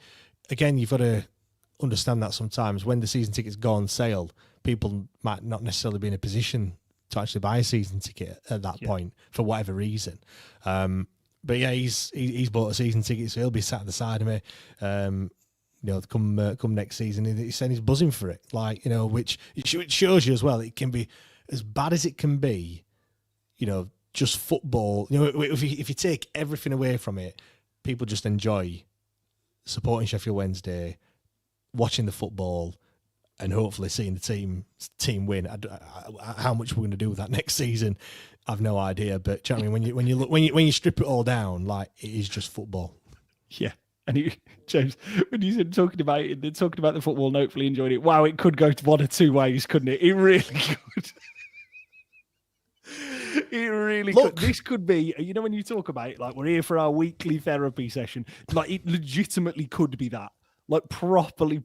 again, you've got to understand that sometimes when the season tickets go on sale, people might not necessarily be in a position to actually buy a season ticket at that point for whatever reason. But yeah, he's bought a season ticket, so he'll be sat at the side of me. Come next season, he said he's buzzing for it. Which it shows you as well. It can be as bad as it can be. Just football. If you take everything away from it, people just enjoy supporting Sheffield Wednesday, watching the football, and hopefully seeing the team win. How much we're going to do with that next season, I've no idea. But do you know what I mean? When you strip it all down, like, it is just football. Yeah. And James, when you said talking about the football and hopefully enjoyed it, wow, it could go one or two ways, couldn't it? It really could. It really Look. could. This could be, when you talk about like we're here for our weekly therapy session, like it legitimately could be that, like properly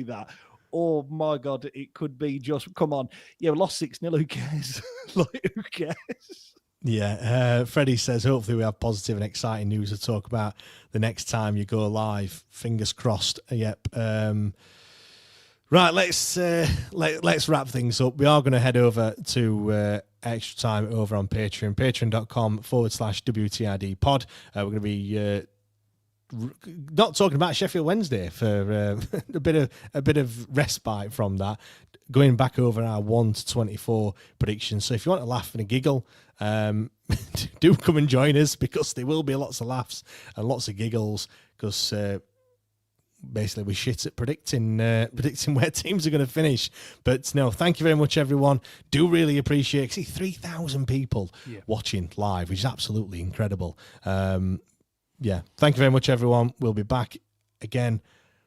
that. Oh my God, it could be just, come on. Yeah, we lost 6-0, who cares? Like, who cares? Yeah, Freddie says, hopefully we have positive and exciting news to talk about the next time you go live. Fingers crossed. Yep. Right, let's wrap things up. We are going to head over to extra time over on Patreon, patreon.com/WTID pod. We're going to be not talking about Sheffield Wednesday for a bit of respite from that, going back over our 1-24 predictions. So if you want to laugh and a giggle, do come and join us, because there will be lots of laughs and lots of giggles, because basically we're shit at predicting where teams are going to finish. But no, thank you very much, everyone. Do really appreciate it. See, 3,000 people watching live, which is absolutely incredible. Yeah, thank you very much, everyone. We'll be back again.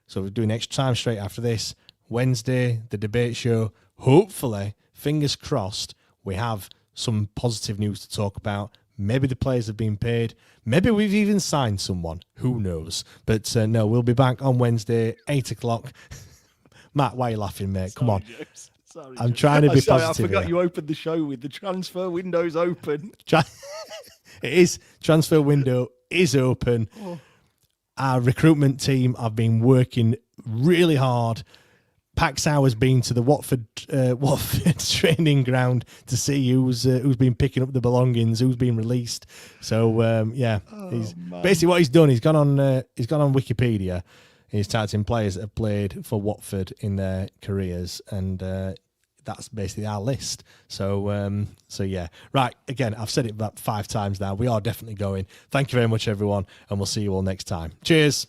So we're doing extra time straight after this. Wednesday, the debate show. Hopefully, fingers crossed, we have some positive news to talk about. Maybe the players have been paid. Maybe we've even signed someone. Who knows? But no, we'll be back on Wednesday, 8 o'clock. Matt, why are you laughing, mate? Come on. Sorry, I'm trying to be sorry, positive. I forgot here. you opened the show with the transfer windows open. It is. Transfer window is open. Our recruitment team have been working really hard. Paxau has been to the Watford training ground to see who's been picking up the belongings, who's been released. So basically what he's done. He's gone on Wikipedia. He's typed in players that have played for Watford in their careers, and that's basically our list. So yeah. Right, again, I've said it about 5 times now. We are definitely going. Thank you very much, everyone, and we'll see you all next time. Cheers.